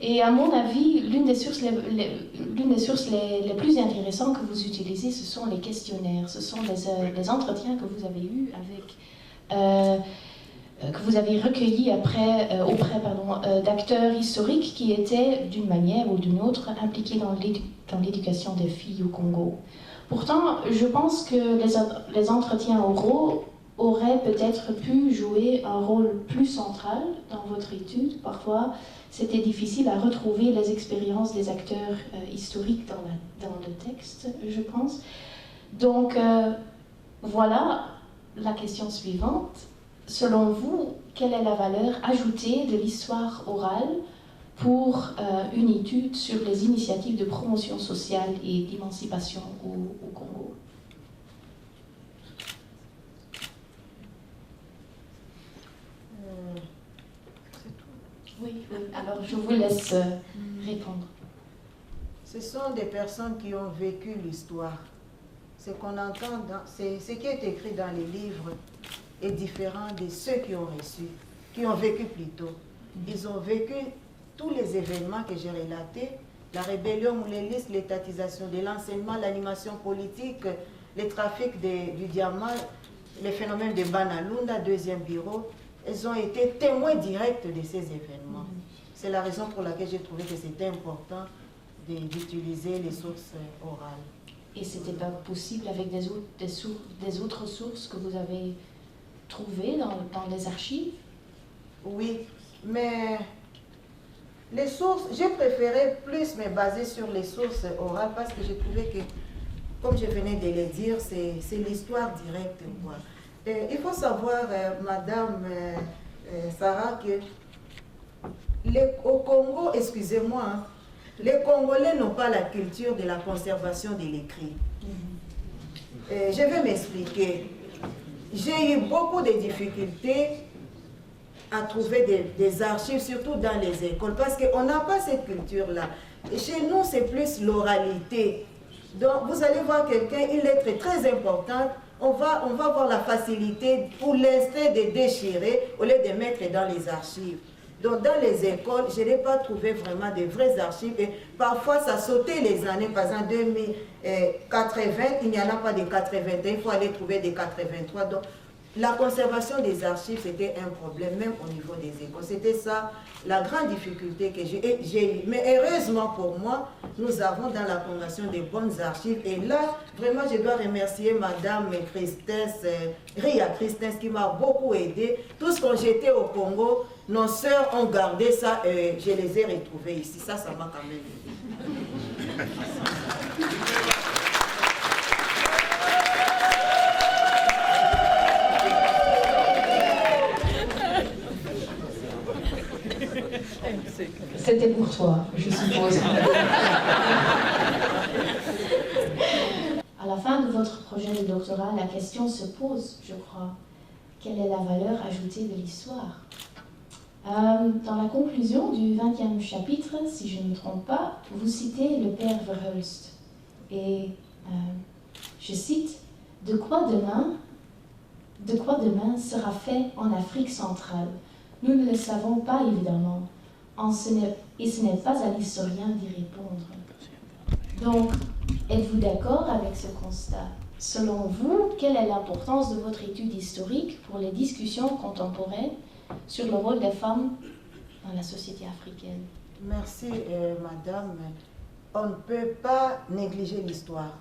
Et à mon avis, l'une des sources les plus intéressantes que vous utilisez, ce sont les questionnaires, ce sont les entretiens que vous avez eus avec... que vous avez recueilli auprès d'acteurs historiques qui étaient d'une manière ou d'une autre impliqués dans l'éducation des filles au Congo. Pourtant, je pense que les entretiens oraux auraient peut-être pu jouer un rôle plus central dans votre étude. Parfois, c'était difficile à retrouver les expériences des acteurs historiques dans le texte, je pense. Donc, voilà la question suivante. Selon vous, quelle est la valeur ajoutée de l'histoire orale pour une étude sur les initiatives de promotion sociale et d'émancipation au Congo? Oui, alors je vous laisse répondre. Ce sont des personnes qui ont vécu l'histoire. Ce qu'on entend, ce qui est écrit dans les livres est différent de ceux qui ont reçu, qui ont vécu plus tôt. Ils ont vécu tous les événements que j'ai relatés, la rébellion moulélis, l'étatisation de l'enseignement, l'animation politique, le trafic du diamant, les phénomènes de Banalunda, deuxième bureau. Ils ont été témoins directs de ces événements. C'est la raison pour laquelle j'ai trouvé que c'était important d'utiliser les sources orales. Et ce n'était pas possible avec des autres sources que vous avez trouvées dans les archives? Oui, mais les sources, j'ai préféré plus me baser sur les sources orales parce que j'ai trouvé que, comme je venais de le dire, c'est l'histoire directe. Quoi. Il faut savoir, Madame Sarah, que au Congo, excusez-moi, hein, les Congolais n'ont pas la culture de la conservation de l'écrit. Je vais m'expliquer. J'ai eu beaucoup de difficultés à trouver des archives, surtout dans les écoles, parce qu'on n'a pas cette culture-là. Et chez nous, c'est plus l'oralité. Donc, vous allez voir quelqu'un, une lettre est très importante, on va avoir la facilité pour l'instant de déchirer au lieu de mettre dans les archives. Donc dans les écoles, je n'ai pas trouvé vraiment de vraies archives. Et parfois, ça sautait les années. Par exemple, 2080, il n'y en a pas de 81. Il faut aller trouver des 83. Donc, la conservation des archives, c'était un problème, même au niveau des écoles. C'était ça, la grande difficulté que j'ai eue. Mais heureusement pour moi, nous avons dans la Congrégation des bonnes archives. Et là, vraiment, je dois remercier Madame Christens, Ria Christens, qui m'a beaucoup aidé. Tous quand j'étais au Congo, nos sœurs ont gardé ça et je les ai retrouvés ici. Ça m'a quand même aidé. C'était pour toi, je suppose. À la fin de votre projet de doctorat, la question se pose, je crois. Quelle est la valeur ajoutée de l'histoire? Dans la conclusion du 20e chapitre, si je ne me trompe pas, vous citez le père Verhulst. Et je cite, de quoi demain sera fait en Afrique centrale? Nous ne le savons pas, évidemment. Et ce n'est pas à l'historien d'y répondre. Donc, êtes-vous d'accord avec ce constat? Selon vous, quelle est l'importance de votre étude historique pour les discussions contemporaines sur le rôle des femmes dans la société africaine? Merci, madame. On ne peut pas négliger l'histoire.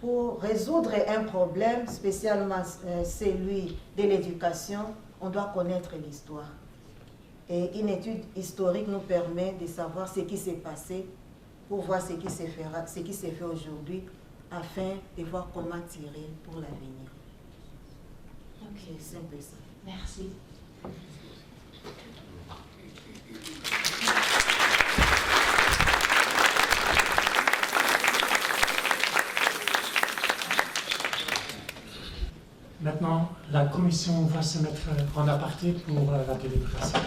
Pour résoudre un problème, spécialement celui de l'éducation, on doit connaître l'histoire. Et une étude historique nous permet de savoir ce qui s'est passé pour voir ce qui s'est fait aujourd'hui afin de voir comment tirer pour l'avenir. Ok, c'est un peu ça. Merci. Maintenant, la commission va se mettre en aparté pour la délibération.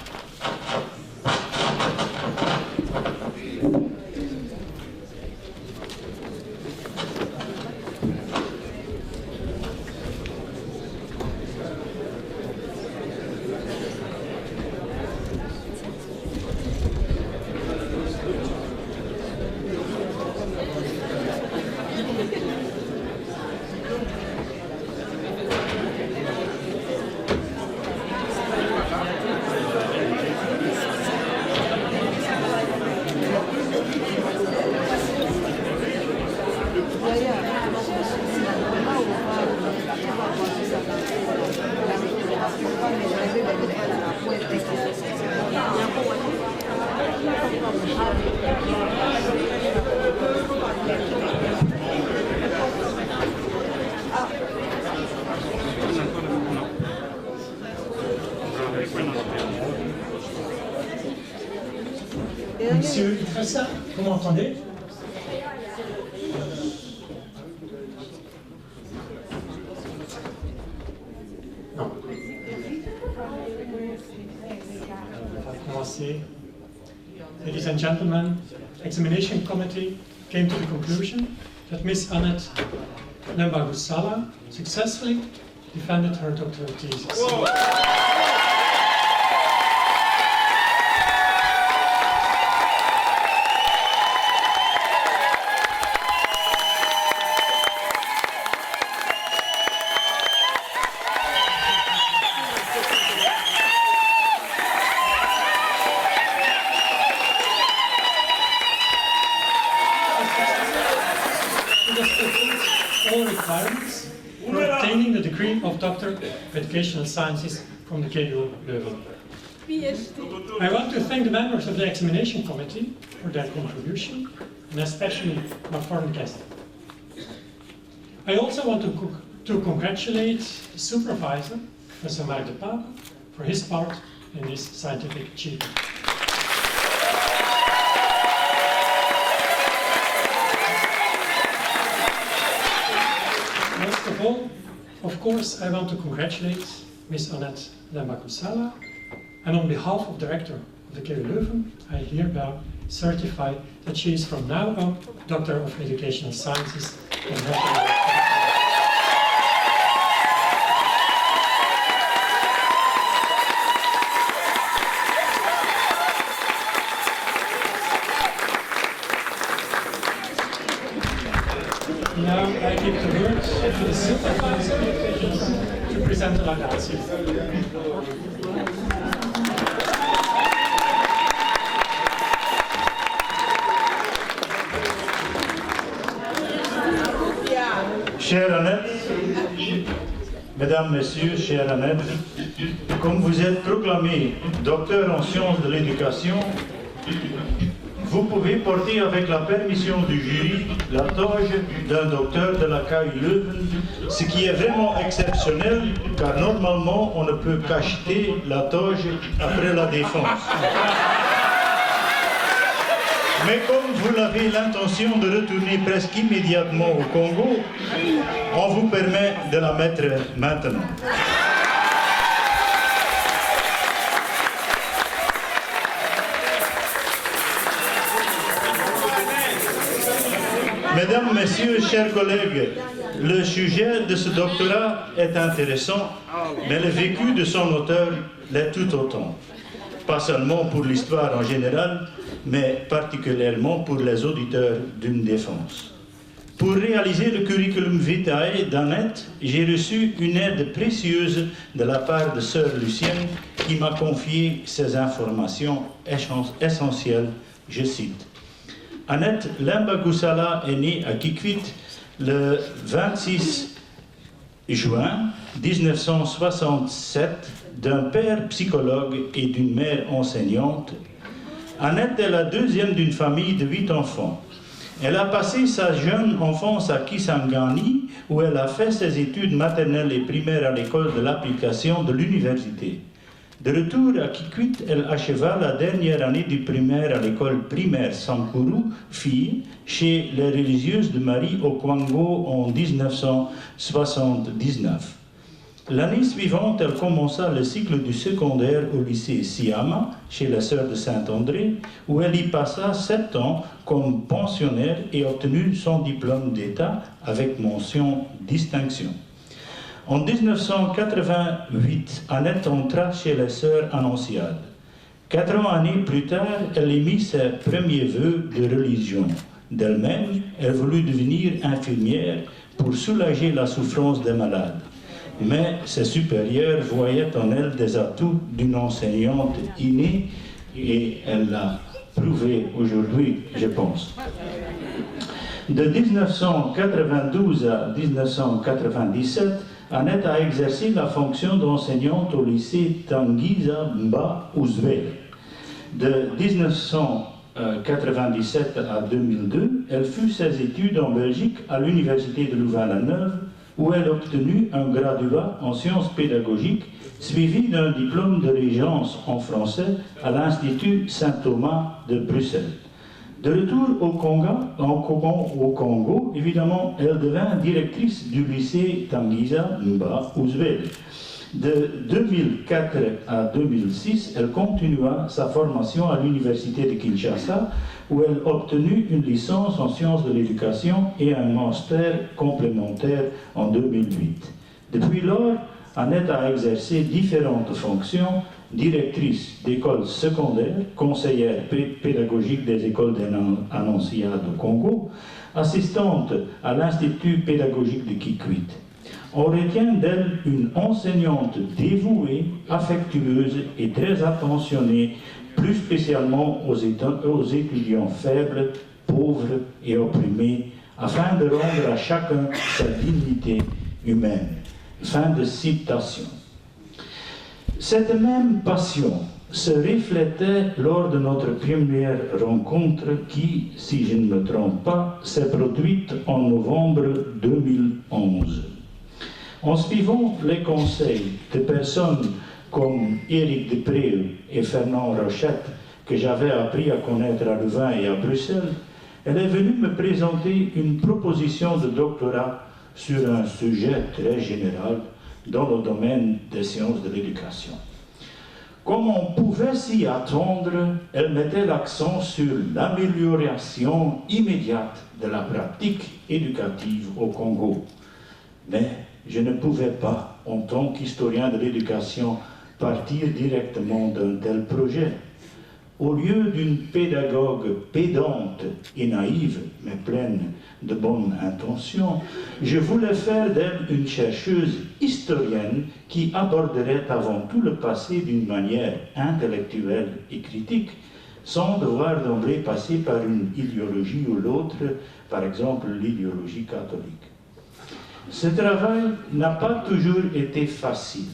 Monsieur Itressa, vous m'entendez? Non. On va commencer. Ladies and gentlemen, examination committee came to the conclusion that Miss Annette Lembagusala successfully defended her doctoral thesis. Whoa. All requirements for obtaining the degree of Doctor of Educational Sciences from the KU Leuven. I want to thank the members of the examination committee for their contribution, and especially my foreign guest. I also want to congratulate the supervisor, Professor Mark de Pape, for his part in this scientific achievement. Most of all, of course, I want to congratulate Ms. Annette Lembagusala, and on behalf of the Director of the KU Leuven, I hereby certify that she is from now on Doctor of Educational Sciences and give the word to the supervisor to present the laudatio. Chère Annette, Mesdames, Messieurs, chère Annette, comme vous êtes proclamé docteur en sciences de l'éducation, vous pouvez porter avec la permission du jury la toge d'un docteur de la KU Leuven, ce qui est vraiment exceptionnel car normalement on ne peut qu'acheter la toge après la défense. Mais comme vous avez l'intention de retourner presque immédiatement au Congo, on vous permet de la mettre maintenant. Mesdames, Messieurs, chers collègues, le sujet de ce doctorat est intéressant, mais le vécu de son auteur l'est tout autant. Pas seulement pour l'histoire en général, mais particulièrement pour les auditeurs d'une défense. Pour réaliser le curriculum vitae d'Annette, j'ai reçu une aide précieuse de la part de sœur Lucienne qui m'a confié ces informations essentielles, je cite. Annette Lembagusala est née à Kikwit le 26 juin 1967 d'un père psychologue et d'une mère enseignante. Annette est la deuxième d'une famille de 8 enfants. Elle a passé sa jeune enfance à Kisangani, où elle a fait ses études maternelles et primaires à l'école de l'application de l'université. De retour à Kikwit, elle acheva la dernière année du primaire à l'école primaire Sankuru, fille, chez les religieuses de Marie au Congo en 1979. L'année suivante, elle commença le cycle du secondaire au lycée Siama, chez les Sœurs de Saint-André, où elle y passa 7 ans comme pensionnaire et obtenu son diplôme d'État avec mention distinction. En 1988, Annette entra chez les Sœurs Annonciades. 4 années plus tard, elle émit ses premiers vœux de religion. D'elle-même, elle voulut devenir infirmière pour soulager la souffrance des malades. Mais ses supérieurs voyaient en elle des atouts d'une enseignante innée et elle l'a prouvé aujourd'hui, je pense. De 1992 à 1997, Annette a exercé la fonction d'enseignante au lycée Tangiza Mba Ouzvel. De 1997 à 2002, elle fit ses études en Belgique à l'université de Louvain-la-Neuve, où elle obtenu un graduat en sciences pédagogiques, suivi d'un diplôme de régence en français à l'Institut Saint-Thomas de Bruxelles. De retour au Congo, évidemment, elle devint directrice du lycée Tangiza Mba Ouzvel. De 2004 à 2006, elle continua sa formation à l'université de Kinshasa, où elle obtut une licence en sciences de l'éducation et un master complémentaire en 2008. Depuis lors, Annette a exercé différentes fonctions: directrice d'école secondaire, conseillère pédagogique des écoles d'Annonciades au Congo, assistante à l'Institut pédagogique de Kikwit. On retient d'elle une enseignante dévouée, affectueuse et très attentionnée, plus spécialement aux étudiants faibles, pauvres et opprimés, afin de rendre à chacun sa dignité humaine. Fin de citation. Cette même passion se reflétait lors de notre première rencontre qui, si je ne me trompe pas, s'est produite en novembre 2011. En suivant les conseils de personnes comme Éric Depré et Fernand Rochette, que j'avais appris à connaître à Louvain et à Bruxelles, elle est venue me présenter une proposition de doctorat sur un sujet très général dans le domaine des sciences de l'éducation. Comme on pouvait s'y attendre, elle mettait l'accent sur l'amélioration immédiate de la pratique éducative au Congo. Mais je ne pouvais pas, en tant qu'historien de l'éducation, partir directement d'un tel projet. Au lieu d'une pédagogue pédante et naïve, mais pleine de bonnes intentions, je voulais faire d'elle une chercheuse historienne qui aborderait avant tout le passé d'une manière intellectuelle et critique, sans devoir d'emblée passer par une idéologie ou l'autre, par exemple l'idéologie catholique. Ce travail n'a pas toujours été facile,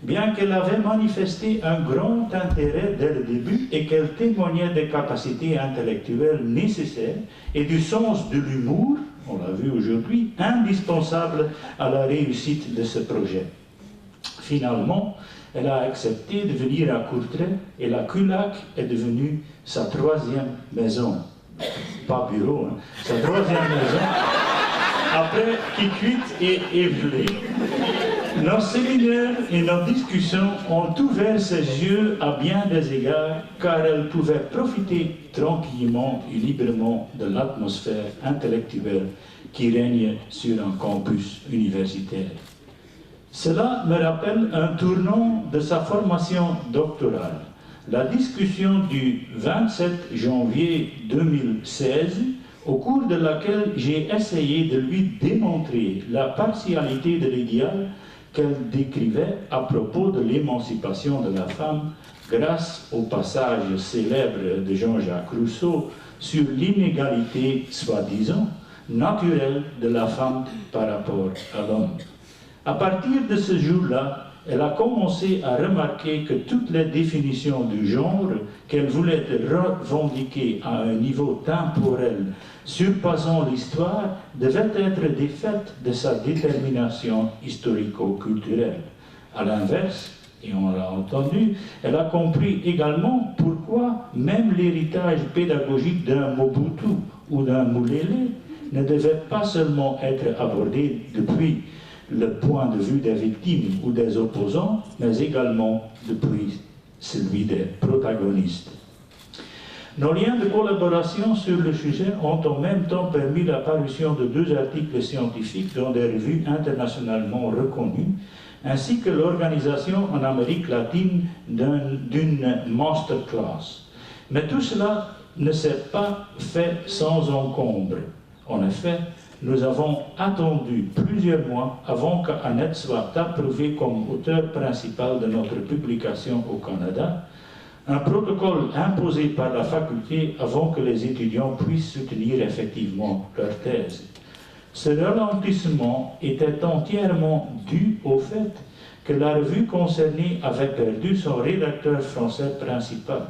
bien qu'elle avait manifesté un grand intérêt dès le début et qu'elle témoignait des capacités intellectuelles nécessaires et du sens de l'humour, on l'a vu aujourd'hui, indispensable à la réussite de ce projet. Finalement, elle a accepté de venir à Courtrai et la CULAC est devenue sa troisième maison. Pas bureau, hein, sa troisième maison, après Kikwit et Evelyn. Nos séminaires et nos discussions ont ouvert ses yeux à bien des égards, car elle pouvait profiter tranquillement et librement de l'atmosphère intellectuelle qui règne sur un campus universitaire. Cela me rappelle un tournant de sa formation doctorale. La discussion du 27 janvier 2016, au cours de laquelle j'ai essayé de lui démontrer la partialité de l'idéal qu'elle décrivait à propos de l'émancipation de la femme grâce au passage célèbre de Jean-Jacques Rousseau sur l'inégalité, soi-disant, naturelle de la femme par rapport à l'homme. À partir de ce jour-là, elle a commencé à remarquer que toutes les définitions du genre qu'elle voulait revendiquer à un niveau temporel surpassant l'histoire devaient être défaites de sa détermination historico-culturelle. À l'inverse, et on l'a entendu, elle a compris également pourquoi même l'héritage pédagogique d'un Mobutu ou d'un Mulele ne devait pas seulement être abordé depuis le point de vue des victimes ou des opposants, mais également depuis celui des protagonistes. Nos liens de collaboration sur le sujet ont en même temps permis la parution de 2 articles scientifiques dans des revues internationalement reconnues, ainsi que l'organisation en Amérique latine d'une masterclass. Mais tout cela ne s'est pas fait sans encombre. En effet, nous avons attendu plusieurs mois avant qu'Annette soit approuvée comme auteur principal de notre publication au Canada, un protocole imposé par la faculté avant que les étudiants puissent soutenir effectivement leur thèse. Ce ralentissement était entièrement dû au fait que la revue concernée avait perdu son rédacteur français principal.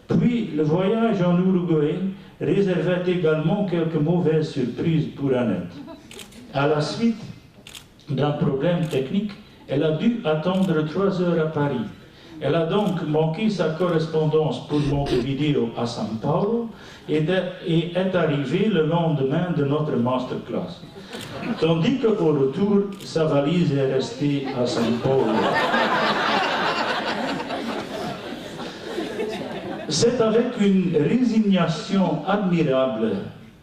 Puis, le voyage en Uruguay réservait également quelques mauvaises surprises pour Annette. À la suite d'un problème technique, elle a dû attendre 3 heures à Paris. Elle a donc manqué sa correspondance pour Montevideo à São Paulo et est arrivée le lendemain de notre masterclass. Tandis qu'au retour, sa valise est restée à São Paulo. C'est avec une résignation admirable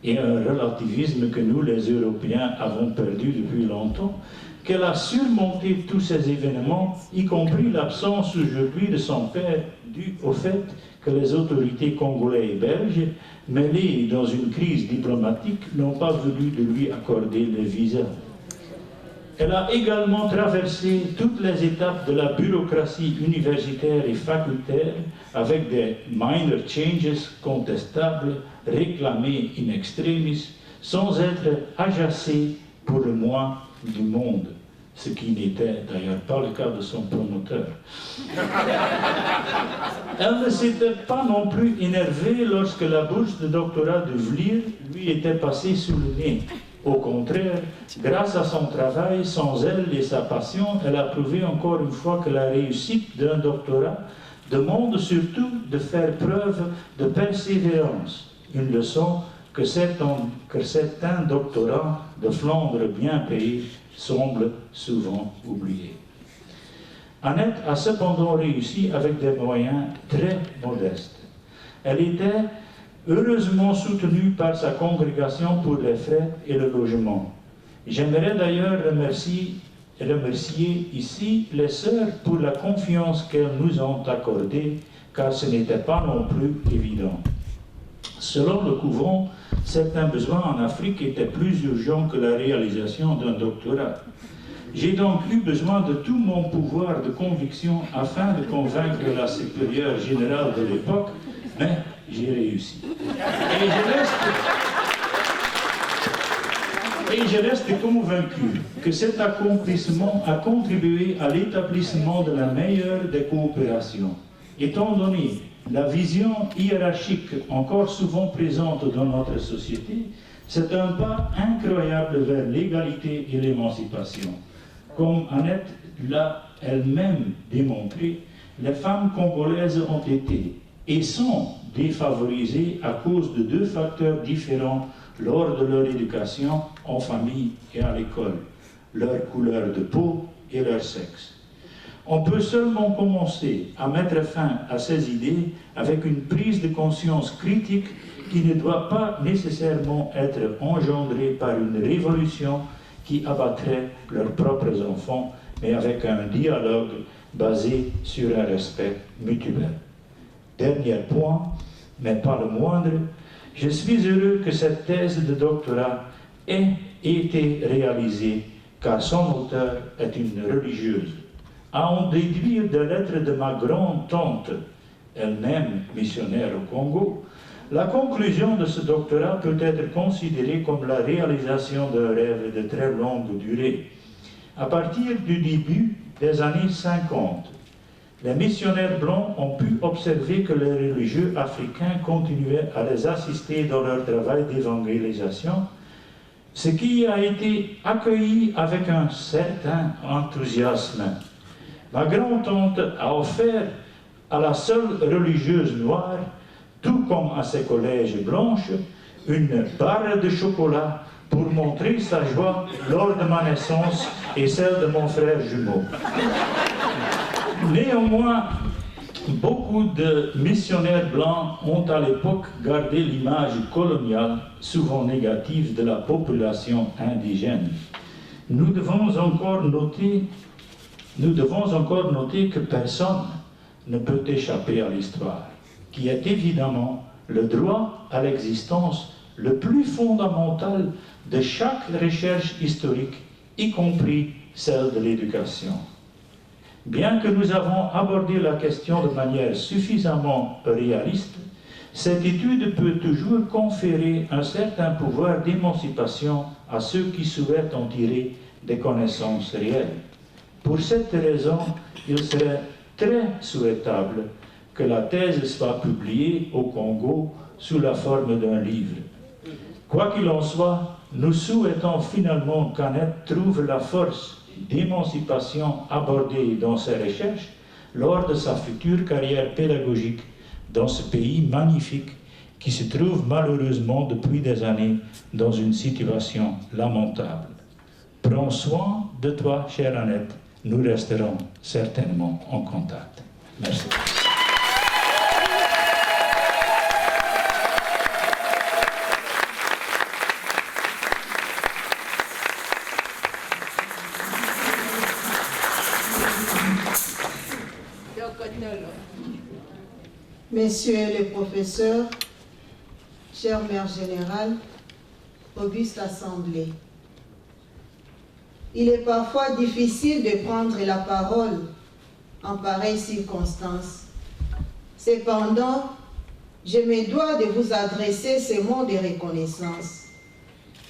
et un relativisme que nous, les Européens, avons perdu depuis longtemps, qu'elle a surmonté tous ces événements, y compris l'absence aujourd'hui de son père, due au fait que les autorités congolaises et belges, mêlées dans une crise diplomatique, n'ont pas voulu de lui accorder le visa. Elle a également traversé toutes les étapes de la bureaucratie universitaire et facultaire avec des minor changes contestables, réclamés in extremis, sans être agacée pour le moins du monde, ce qui n'était d'ailleurs pas le cas de son promoteur. Elle ne s'était pas non plus énervée lorsque la bourse de doctorat de Vlier lui était passée sous le nez. Au contraire, grâce à son travail, sans elle et sa passion, elle a prouvé encore une fois que la réussite d'un doctorat demande surtout de faire preuve de persévérance, une leçon que certains doctorants de Flandre bien payés semblent souvent oublier. Annette a cependant réussi avec des moyens très modestes. Elle était heureusement soutenue par sa congrégation pour les frais et le logement. J'aimerais d'ailleurs remercier et remercier ici les sœurs pour la confiance qu'elles nous ont accordée, car ce n'était pas non plus évident. Selon le couvent, certains besoins en Afrique étaient plus urgents que la réalisation d'un doctorat. J'ai donc eu besoin de tout mon pouvoir de conviction afin de convaincre la supérieure générale de l'époque, mais j'ai réussi. Et je reste convaincu que cet accomplissement a contribué à l'établissement de la meilleure des coopérations. Étant donné la vision hiérarchique encore souvent présente dans notre société, c'est un pas incroyable vers l'égalité et l'émancipation. Comme Annette l'a elle-même démontré, les femmes congolaises ont été et sont défavorisées à cause de deux facteurs différents lors de leur éducation en famille et à l'école, leur couleur de peau et leur sexe. On peut seulement commencer à mettre fin à ces idées avec une prise de conscience critique qui ne doit pas nécessairement être engendrée par une révolution qui abattrait leurs propres enfants, mais avec un dialogue basé sur un respect mutuel. Dernier point, mais pas le moindre, je suis heureux que cette thèse de doctorat ait été réalisée, car son auteur est une religieuse. À en déduire des lettres de ma grande-tante, elle-même missionnaire au Congo, la conclusion de ce doctorat peut être considérée comme la réalisation d'un rêve de très longue durée. À partir du début des années 50, les missionnaires blancs ont pu observer que les religieux africains continuaient à les assister dans leur travail d'évangélisation, ce qui a été accueilli avec un certain enthousiasme. Ma grand-tante a offert à la seule religieuse noire, tout comme à ses collèges blanches, une barre de chocolat pour montrer sa joie lors de ma naissance et celle de mon frère jumeau. Néanmoins, beaucoup de missionnaires blancs ont à l'époque gardé l'image coloniale, souvent négative, de la population indigène. Nous devons encore noter que personne ne peut échapper à l'histoire, qui est évidemment le droit à l'existence le plus fondamental de chaque recherche historique, y compris celle de l'éducation. Bien que nous avons abordé la question de manière suffisamment réaliste, cette étude peut toujours conférer un certain pouvoir d'émancipation à ceux qui souhaitent en tirer des connaissances réelles. Pour cette raison, il serait très souhaitable que la thèse soit publiée au Congo sous la forme d'un livre. Quoi qu'il en soit, nous souhaitons finalement qu'Annette trouve la force d'émancipation abordée dans ses recherches lors de sa future carrière pédagogique dans ce pays magnifique qui se trouve malheureusement depuis des années dans une situation lamentable. Prends soin de toi, chère Annette. Nous resterons certainement en contact. Merci. Messieurs les professeurs, chère mère générale, auguste assemblée, il est parfois difficile de prendre la parole en pareille circonstance. Cependant, je me dois de vous adresser ces mots de reconnaissance.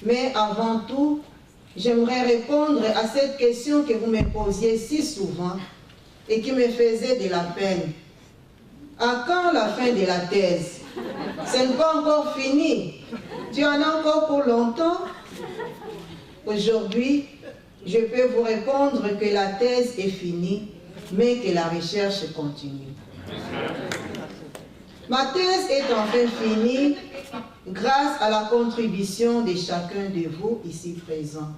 Mais avant tout, j'aimerais répondre à cette question que vous me posiez si souvent et qui me faisait de la peine. À quand la fin de la thèse? Ce n'est pas encore fini. Tu en as encore pour longtemps? Aujourd'hui, je peux vous répondre que la thèse est finie, mais que la recherche continue. Ma thèse est enfin finie grâce à la contribution de chacun de vous ici présents.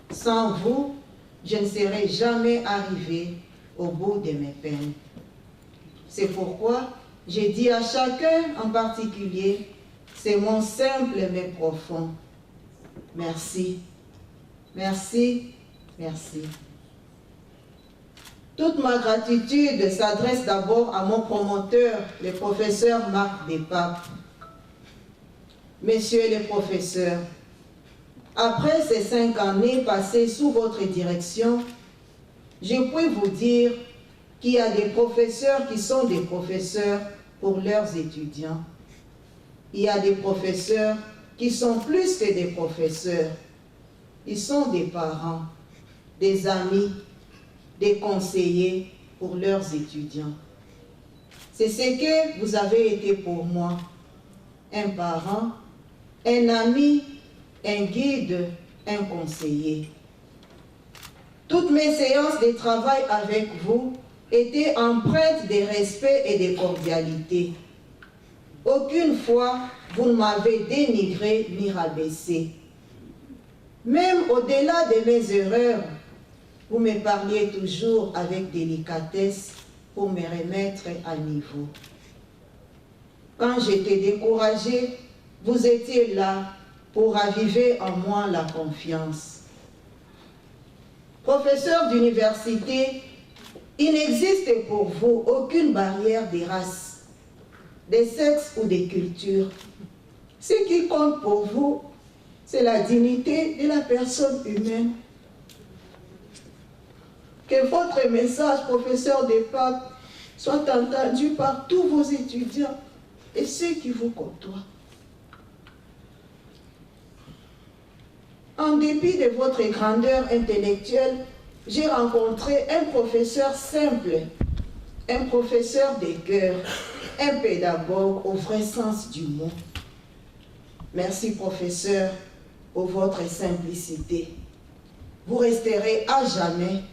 Sans vous, je ne serais jamais arrivé au bout de mes peines. C'est pourquoi j'ai dit à chacun en particulier ces mots simples mais profonds. Merci, merci, merci. Toute ma gratitude s'adresse d'abord à mon promoteur, le professeur Marc Despapes. Messieurs les professeurs, après ces 5 années passées sous votre direction, je puis vous dire qu'il y a des professeurs qui sont des professeurs pour leurs étudiants. Il y a des professeurs qui sont plus que des professeurs. Ils sont des parents, des amis, des conseillers pour leurs étudiants. C'est ce que vous avez été pour moi. Un parent, un ami, un guide, un conseiller. Toutes mes séances de travail avec vous étaient empreintes de respect et de cordialité. Aucune fois, vous ne m'avez dénigré ni rabaissé. Même au-delà de mes erreurs, vous me parliez toujours avec délicatesse pour me remettre à niveau. Quand j'étais découragée, vous étiez là pour raviver en moi la confiance. Professeur d'université, il n'existe pour vous aucune barrière des races, des sexes ou des cultures. Ce qui compte pour vous, c'est la dignité de la personne humaine. Que votre message, professeur Despapes, soit entendu par tous vos étudiants et ceux qui vous côtoient. En dépit de votre grandeur intellectuelle, j'ai rencontré un professeur simple, un professeur de cœur, un pédagogue au vrai sens du mot. Merci, professeur, pour votre simplicité. Vous resterez à jamais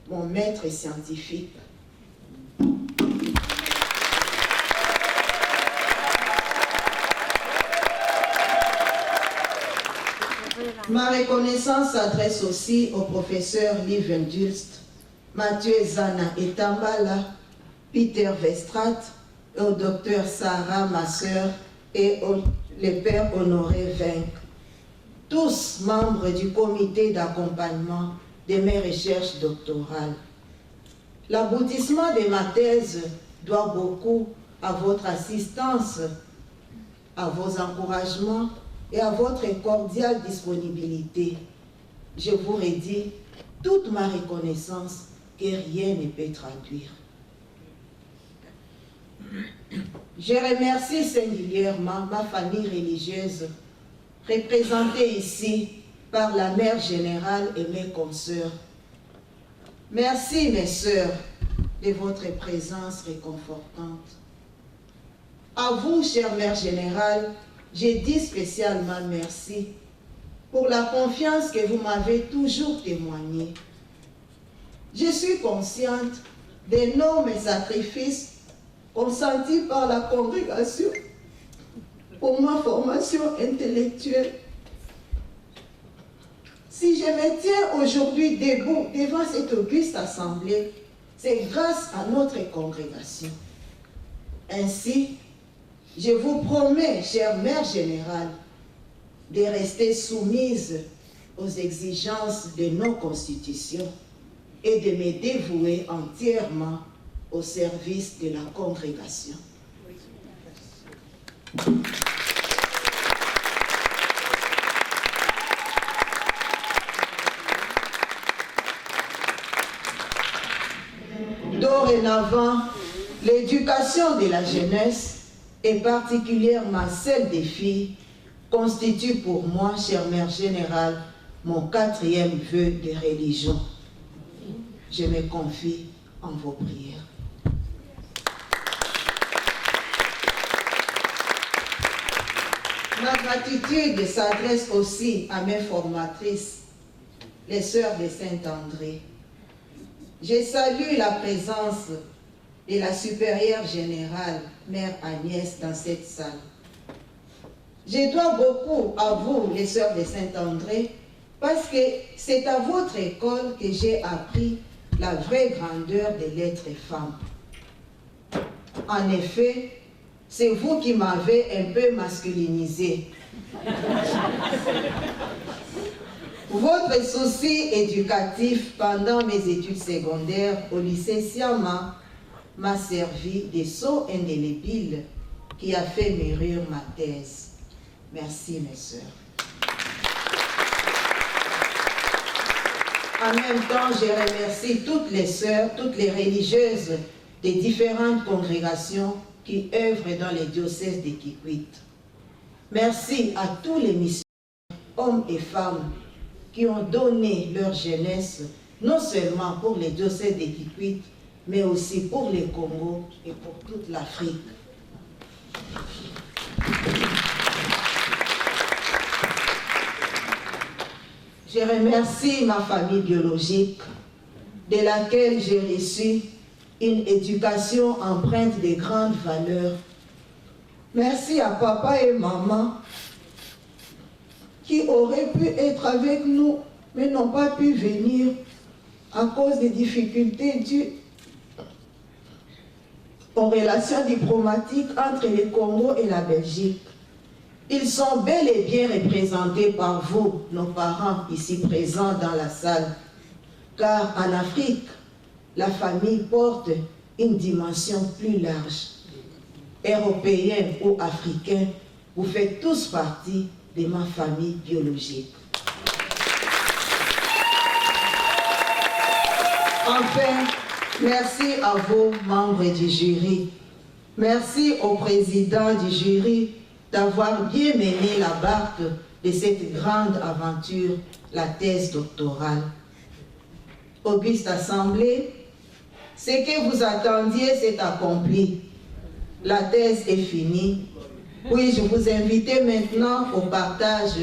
mon maître scientifique. Ma reconnaissance s'adresse aussi au professeur Lieven Dulst, Mathieu Zana Etambala, Peter Westrat, et au docteur Sarah Masseur et le père Honoré Vinck, tous membres du comité d'accompagnement de mes recherches doctorales. L'aboutissement de ma thèse doit beaucoup à votre assistance, à vos encouragements et à votre cordiale disponibilité. Je vous redis toute ma reconnaissance que rien ne peut traduire. Je remercie singulièrement ma famille religieuse, représentée ici par la mère générale et mes consoeurs. Merci, mes sœurs, de votre présence réconfortante. À vous, chère mère générale, je dis spécialement merci pour la confiance que vous m'avez toujours témoignée. Je suis consciente d'énormes sacrifices consentis par la congrégation pour ma formation intellectuelle. Si je me tiens aujourd'hui debout devant cette auguste assemblée, c'est grâce à notre congrégation. Ainsi, je vous promets, chère mère générale, de rester soumise aux exigences de nos constitutions et de me dévouer entièrement au service de la congrégation. Dorénavant, l'éducation de la jeunesse, et particulièrement celle des filles, constitue pour moi, chère mère générale, mon 4e vœu de religion. Je me confie en vos prières. Ma gratitude s'adresse aussi à mes formatrices, les sœurs de Saint-André. Je salue la présence de la supérieure générale, Mère Agnès, dans cette salle. Je dois beaucoup à vous, les sœurs de Saint-André, parce que c'est à votre école que j'ai appris la vraie grandeur de l'être femme. En effet, c'est vous qui m'avez un peu masculinisée. Votre souci éducatif pendant mes études secondaires au lycée Siama m'a servi de sceau indélébile qui a fait mûrir ma thèse. Merci mes sœurs. En même temps, je remercie toutes les sœurs, toutes les religieuses des différentes congrégations qui œuvrent dans les diocèses de Kikwit. Merci à tous les missionnaires, hommes et femmes, qui ont donné leur jeunesse, non seulement pour les diocèses de Kikwit, mais aussi pour les Congo et pour toute l'Afrique. Je remercie ma famille biologique, de laquelle j'ai reçu une éducation empreinte de grandes valeurs. Merci à papa et maman qui auraient pu être avec nous, mais n'ont pas pu venir à cause des difficultés dues aux relations diplomatiques entre le Congo et la Belgique. Ils sont bel et bien représentés par vous, nos parents, ici présents dans la salle. Car en Afrique, la famille porte une dimension plus large. Européens ou africains, vous faites tous partie de ma famille biologique. Enfin, merci à vous, membres du jury. Merci au président du jury d'avoir bien mené la barque de cette grande aventure, la thèse doctorale. Auguste Assemblée, ce que vous attendiez s'est accompli. La thèse est finie. Puis-je vous inviter maintenant au partage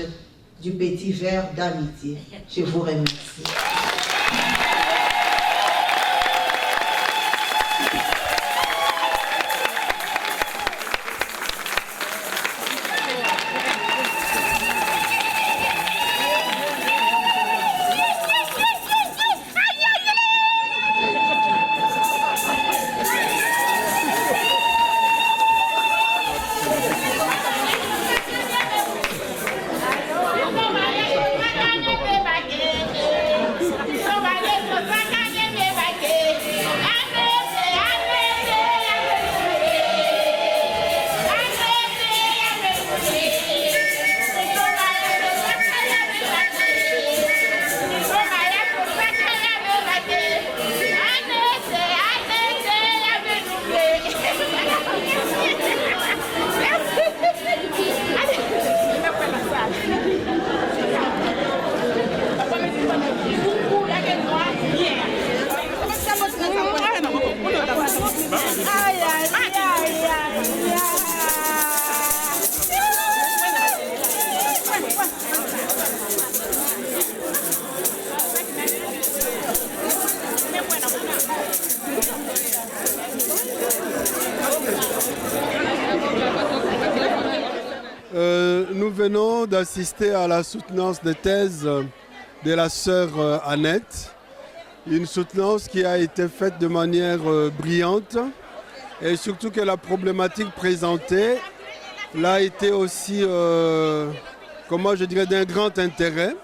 du petit verre d'amitié. Je vous remercie. Nous venons d'assister à la soutenance de thèse de la sœur Annette, une soutenance qui a été faite de manière brillante et surtout que la problématique présentée l'a été aussi, comment je dirais, d'un grand intérêt.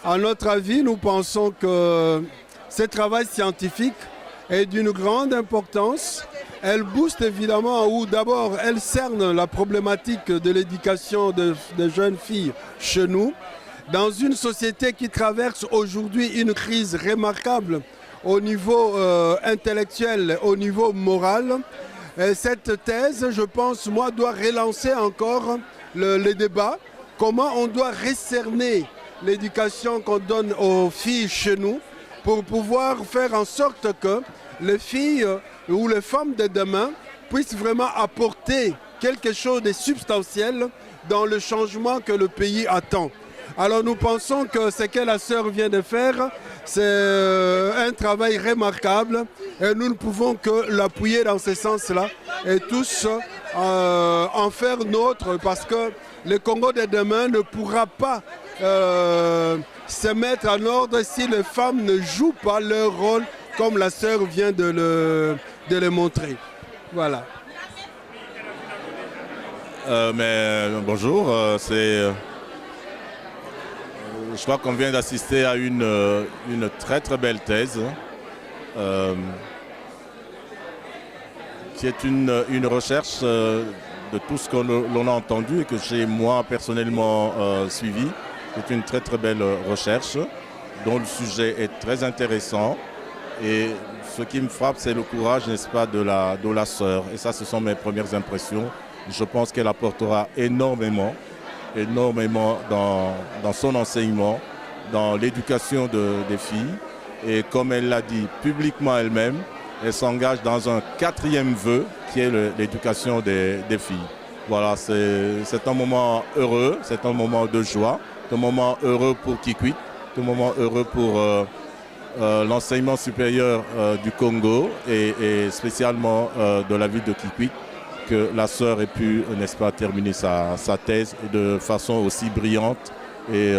À notre avis, nous pensons que ce travail scientifique est d'une grande importance. Elle booste évidemment, ou d'abord elle cerne la problématique de l'éducation des jeunes filles chez nous, dans une société qui traverse aujourd'hui une crise remarquable au niveau intellectuel, au niveau moral. Et cette thèse, je pense, moi, doit relancer encore le débat. Comment on doit recerner l'éducation qu'on donne aux filles chez nous pour pouvoir faire en sorte que les filles ou les femmes de demain puissent vraiment apporter quelque chose de substantiel dans le changement que le pays attend. Alors nous pensons que ce que la sœur vient de faire, c'est un travail remarquable et nous ne pouvons que l'appuyer dans ce sens-là et tous en faire nôtre parce que le Congo de demain ne pourra pas se mettre en ordre si les femmes ne jouent pas leur rôle comme la sœur vient de le montrer. Voilà. Bonjour, je crois qu'on vient d'assister à une très très belle thèse qui est une recherche de tout ce que l'on a entendu et que j'ai moi personnellement suivi. C'est une très très belle recherche dont le sujet est très intéressant. Et ce qui me frappe, c'est le courage, n'est-ce pas, de la sœur. Et ça, ce sont mes premières impressions. Je pense qu'elle apportera énormément dans son enseignement, dans l'éducation des filles. Et comme elle l'a dit publiquement elle-même, elle s'engage dans un 4e vœu qui est l'éducation des filles. Voilà, c'est un moment heureux, c'est un moment de joie, un moment heureux pour Kikwit, un moment heureux pour l'enseignement supérieur du Congo et spécialement de la ville de Kikwit, que la sœur ait pu, n'est-ce pas, terminer sa thèse de façon aussi brillante et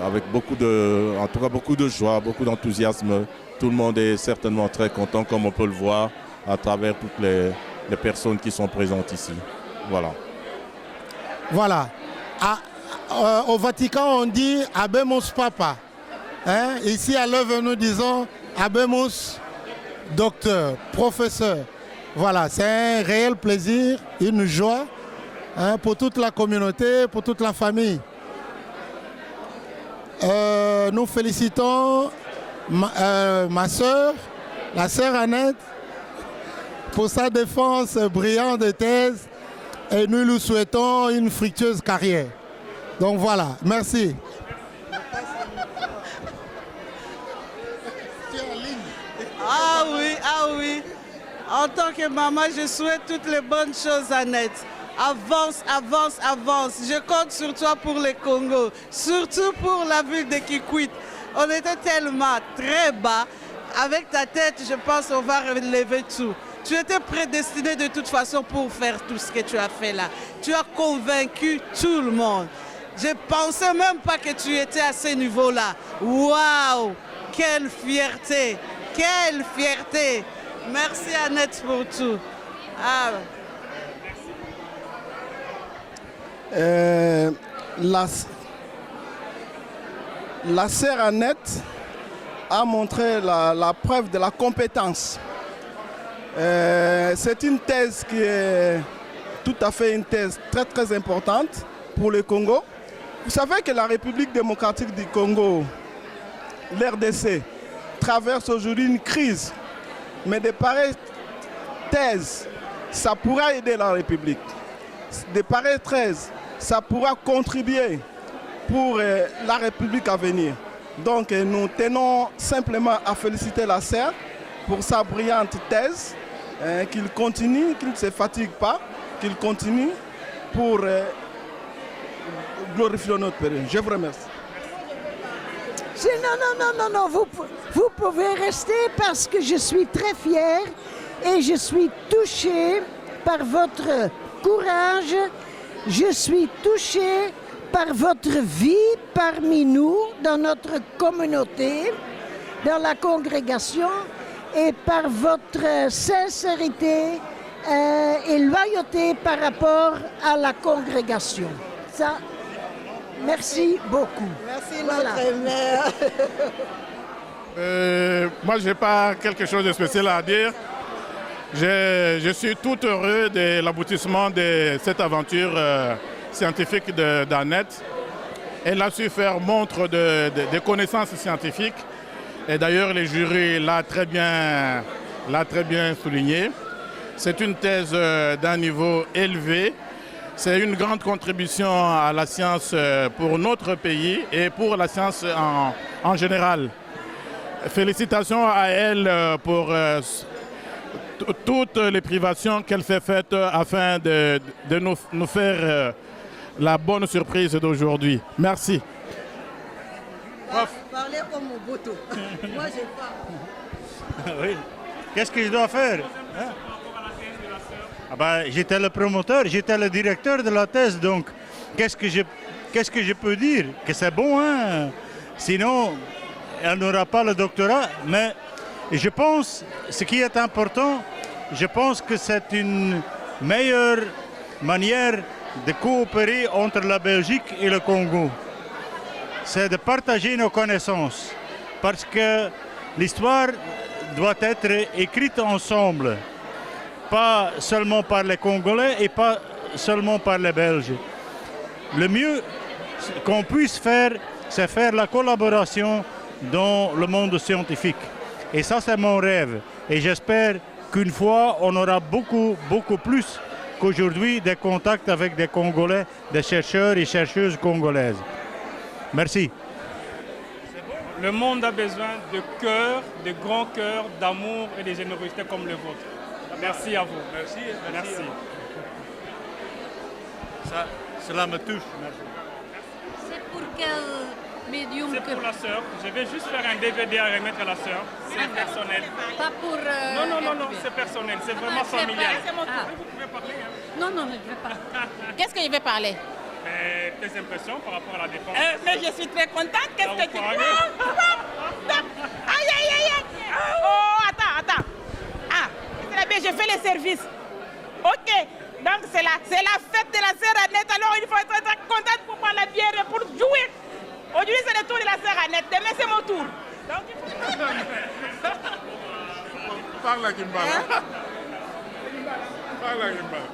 avec beaucoup de joie, beaucoup d'enthousiasme. Tout le monde est certainement très content, comme on peut le voir à travers toutes les personnes qui sont présentes ici. Voilà. Voilà. Au Vatican, on dit « Habemus Papa ». Hein? Ici, à l'œuvre, nous disons « Habemus Docteur, Professeur ». Voilà, c'est un réel plaisir, une joie pour toute la communauté, pour toute la famille. Nous félicitons ma sœur, la sœur Annette, pour sa défense brillante de thèse et nous lui souhaitons une fructueuse carrière. Donc voilà, merci. Ah oui. En tant que maman, je souhaite toutes les bonnes choses à Annette. Avance. Je compte sur toi pour le Congo, surtout pour la ville de Kikwit. On était tellement très bas. Avec ta tête, je pense qu'on va relever tout. Tu étais prédestiné de toute façon pour faire tout ce que tu as fait là. Tu as convaincu tout le monde. Je ne pensais même pas que tu étais à ce niveau-là. Waouh! Quelle fierté! Quelle fierté! Merci Annette pour tout. La sœur Annette a montré la preuve de la compétence. C'est une thèse qui est tout à fait une thèse très très importante pour le Congo. Vous savez que la République démocratique du Congo, l'RDC, traverse aujourd'hui une crise. Mais de pareilles thèses, ça pourra aider la République. De pareilles thèses, ça pourra contribuer pour la République à venir. Donc nous tenons simplement à féliciter la sœur pour sa brillante thèse, qu'il continue, qu'il ne se fatigue pas, qu'il continue pour glorifier notre Père. Je vous remercie. Non, vous pouvez rester parce que je suis très fière et je suis touchée par votre courage, je suis touchée par votre vie parmi nous, dans notre communauté, dans la congrégation et par votre sincérité et loyauté par rapport à la congrégation. Ça, merci beaucoup. Merci notre mère. Moi, je n'ai pas quelque chose de spécial à dire. Je suis tout heureux de l'aboutissement de cette aventure scientifique d'Annette. Elle a su faire montre de connaissances scientifiques. Et d'ailleurs, le jury l'a très bien souligné. C'est une thèse d'un niveau élevé. C'est une grande contribution à la science pour notre pays et pour la science en général. Félicitations à elle pour toutes les privations qu'elle s'est faites afin de nous faire la bonne surprise d'aujourd'hui. Merci. Parlez comme Mobutu. Moi, je parle. Oui. Qu'est-ce que je dois faire? J'étais le promoteur, j'étais le directeur de la thèse, donc qu'est-ce que je peux dire? Que c'est bon, hein? Sinon, elle n'aura pas le doctorat. Mais je pense, ce qui est important, je pense que c'est une meilleure manière de coopérer entre la Belgique et le Congo. c'est de partager nos connaissances. Parce que l'histoire doit être écrite ensemble. Pas seulement par les Congolais et pas seulement par les Belges. Le mieux qu'on puisse faire, c'est faire la collaboration dans le monde scientifique. Et ça, c'est mon rêve. Et j'espère qu'une fois, on aura beaucoup plus qu'aujourd'hui des contacts avec des Congolais, des chercheurs et chercheuses congolaises. Merci. Le monde a besoin de cœurs, de grands cœurs, d'amour et de générosité comme le vôtre. Merci à vous. Merci. Cela me touche. C'est pour quel médium? C'est pour la sœur. Je vais juste faire un DVD à remettre à la sœur. C'est personnel. Pas pour... Non, c'est personnel. C'est vraiment familial. Vous pouvez parler. Non, je ne veux pas. Qu'est-ce qu'il veut parler? Tes impressions par rapport à la défense. Mais je suis très contente. Qu'est-ce que tu dis? Aïe. Oh, attends. Ah, très bien, je fais le service. Ok, donc c'est la fête de la sœur Annette. Alors il faut être très contente pour prendre la bière et pour jouer. Aujourd'hui c'est le tour de la sœur Annette. Demain c'est mon tour. Donc il faut... Parle à Kimbala.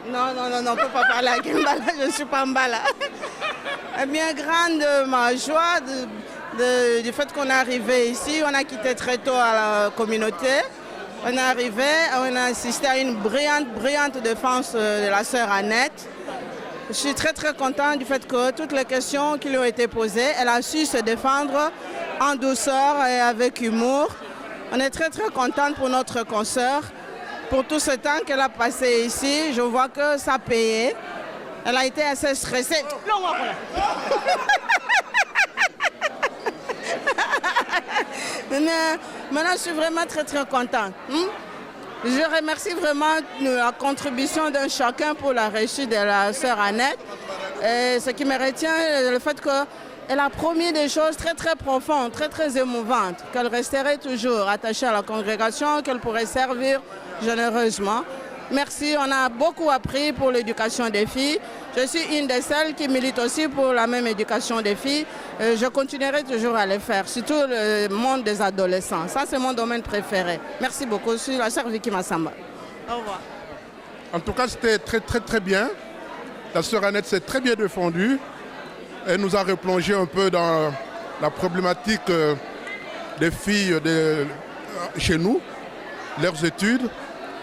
Non, on ne peut pas parler à Kimbala, je ne suis pas Mbala. Eh bien, grande ma joie du fait qu'on est arrivé ici. On a quitté très tôt à la communauté. On est arrivé, on a assisté à une brillante défense de la sœur Annette. Je suis très content du fait que toutes les questions qui lui ont été posées, elle a su se défendre en douceur et avec humour. On est très contente pour notre consoeur. Pour tout ce temps qu'elle a passé ici, je vois que ça a payé. Elle a été assez stressée. Maintenant, je suis vraiment très contente. Je remercie vraiment la contribution de chacun pour la réussite de la sœur Annette. Et ce qui me retient, le fait qu'elle a promis des choses très profondes, très émouvantes, qu'elle resterait toujours attachée à la congrégation, qu'elle pourrait servir généreusement. Merci, on a beaucoup appris pour l'éducation des filles. Je suis une de celles qui milite aussi pour la même éducation des filles. Je continuerai toujours à le faire, surtout le monde des adolescents. Ça, c'est mon domaine préféré. Merci beaucoup. Je suis la sœur Vicky Massamba. Au revoir. En tout cas, c'était très bien. La sœur Annette s'est très bien défendue. Elle nous a replongé un peu dans la problématique des filles chez nous, leurs études,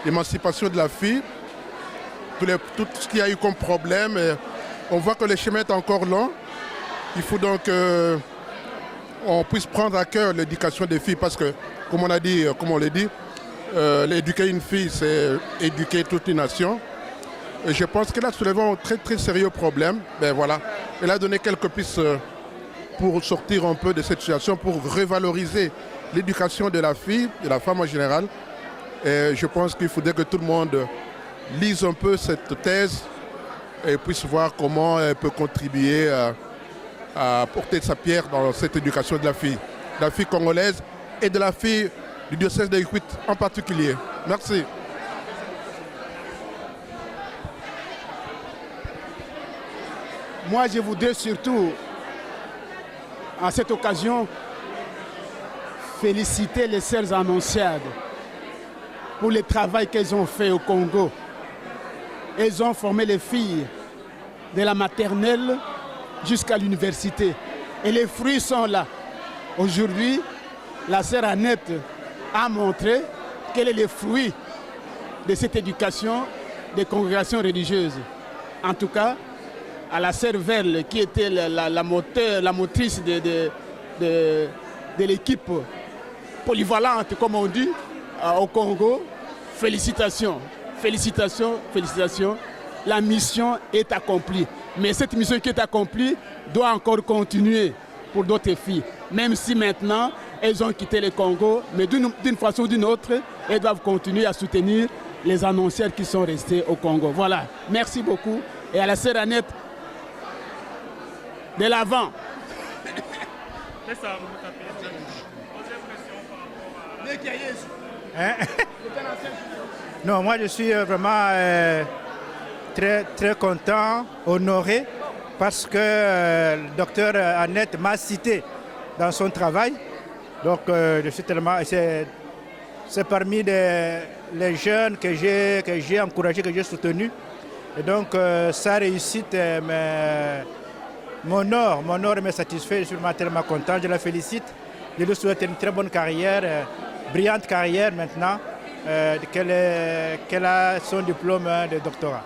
l'émancipation de la fille, tout ce qu'il y a eu comme problème. Et on voit que le chemin est encore long. Il faut donc qu'on puisse prendre à cœur l'éducation des filles parce que, comme on l'a dit, éduquer une fille, c'est éduquer toute une nation. Et je pense qu'elle a soulevé un très sérieux problème. Ben voilà. Elle a donné quelques pistes pour sortir un peu de cette situation, pour revaloriser l'éducation de la fille, de la femme en général. Et je pense qu'il faudrait que tout le monde lise un peu cette thèse et puisse voir comment elle peut contribuer à porter sa pierre dans cette éducation de la fille congolaise et de la fille du diocèse de Ikuit en particulier. Merci. Moi, je voudrais surtout, à cette occasion, féliciter les sœurs annonciades pour le travail qu'elles ont fait au Congo. Elles ont formé les filles de la maternelle jusqu'à l'université. Et les fruits sont là. Aujourd'hui, la sœur Annette a montré quel est le fruit de cette éducation des congrégations religieuses. En tout cas, à la sœur Verle, qui était la motrice de l'équipe polyvalente, comme on dit, au Congo, félicitations. La mission est accomplie. Mais cette mission qui est accomplie doit encore continuer pour d'autres filles. Même si maintenant, elles ont quitté le Congo, mais d'une façon ou d'une autre, elles doivent continuer à soutenir les annoncières qui sont restés au Congo. Voilà, merci beaucoup. Et à la sœur Annette, de l'avant. C'est ça, Non, moi je suis vraiment très content, honoré parce que le docteur Annette m'a cité dans son travail. Donc je suis tellement... C'est parmi les jeunes que j'ai encouragé, que j'ai soutenu. Et donc sa réussite m'honore et me satisfait. Je suis vraiment tellement content, je la félicite. Je lui souhaite une très bonne carrière, brillante carrière maintenant, qu'elle a son diplôme de doctorat.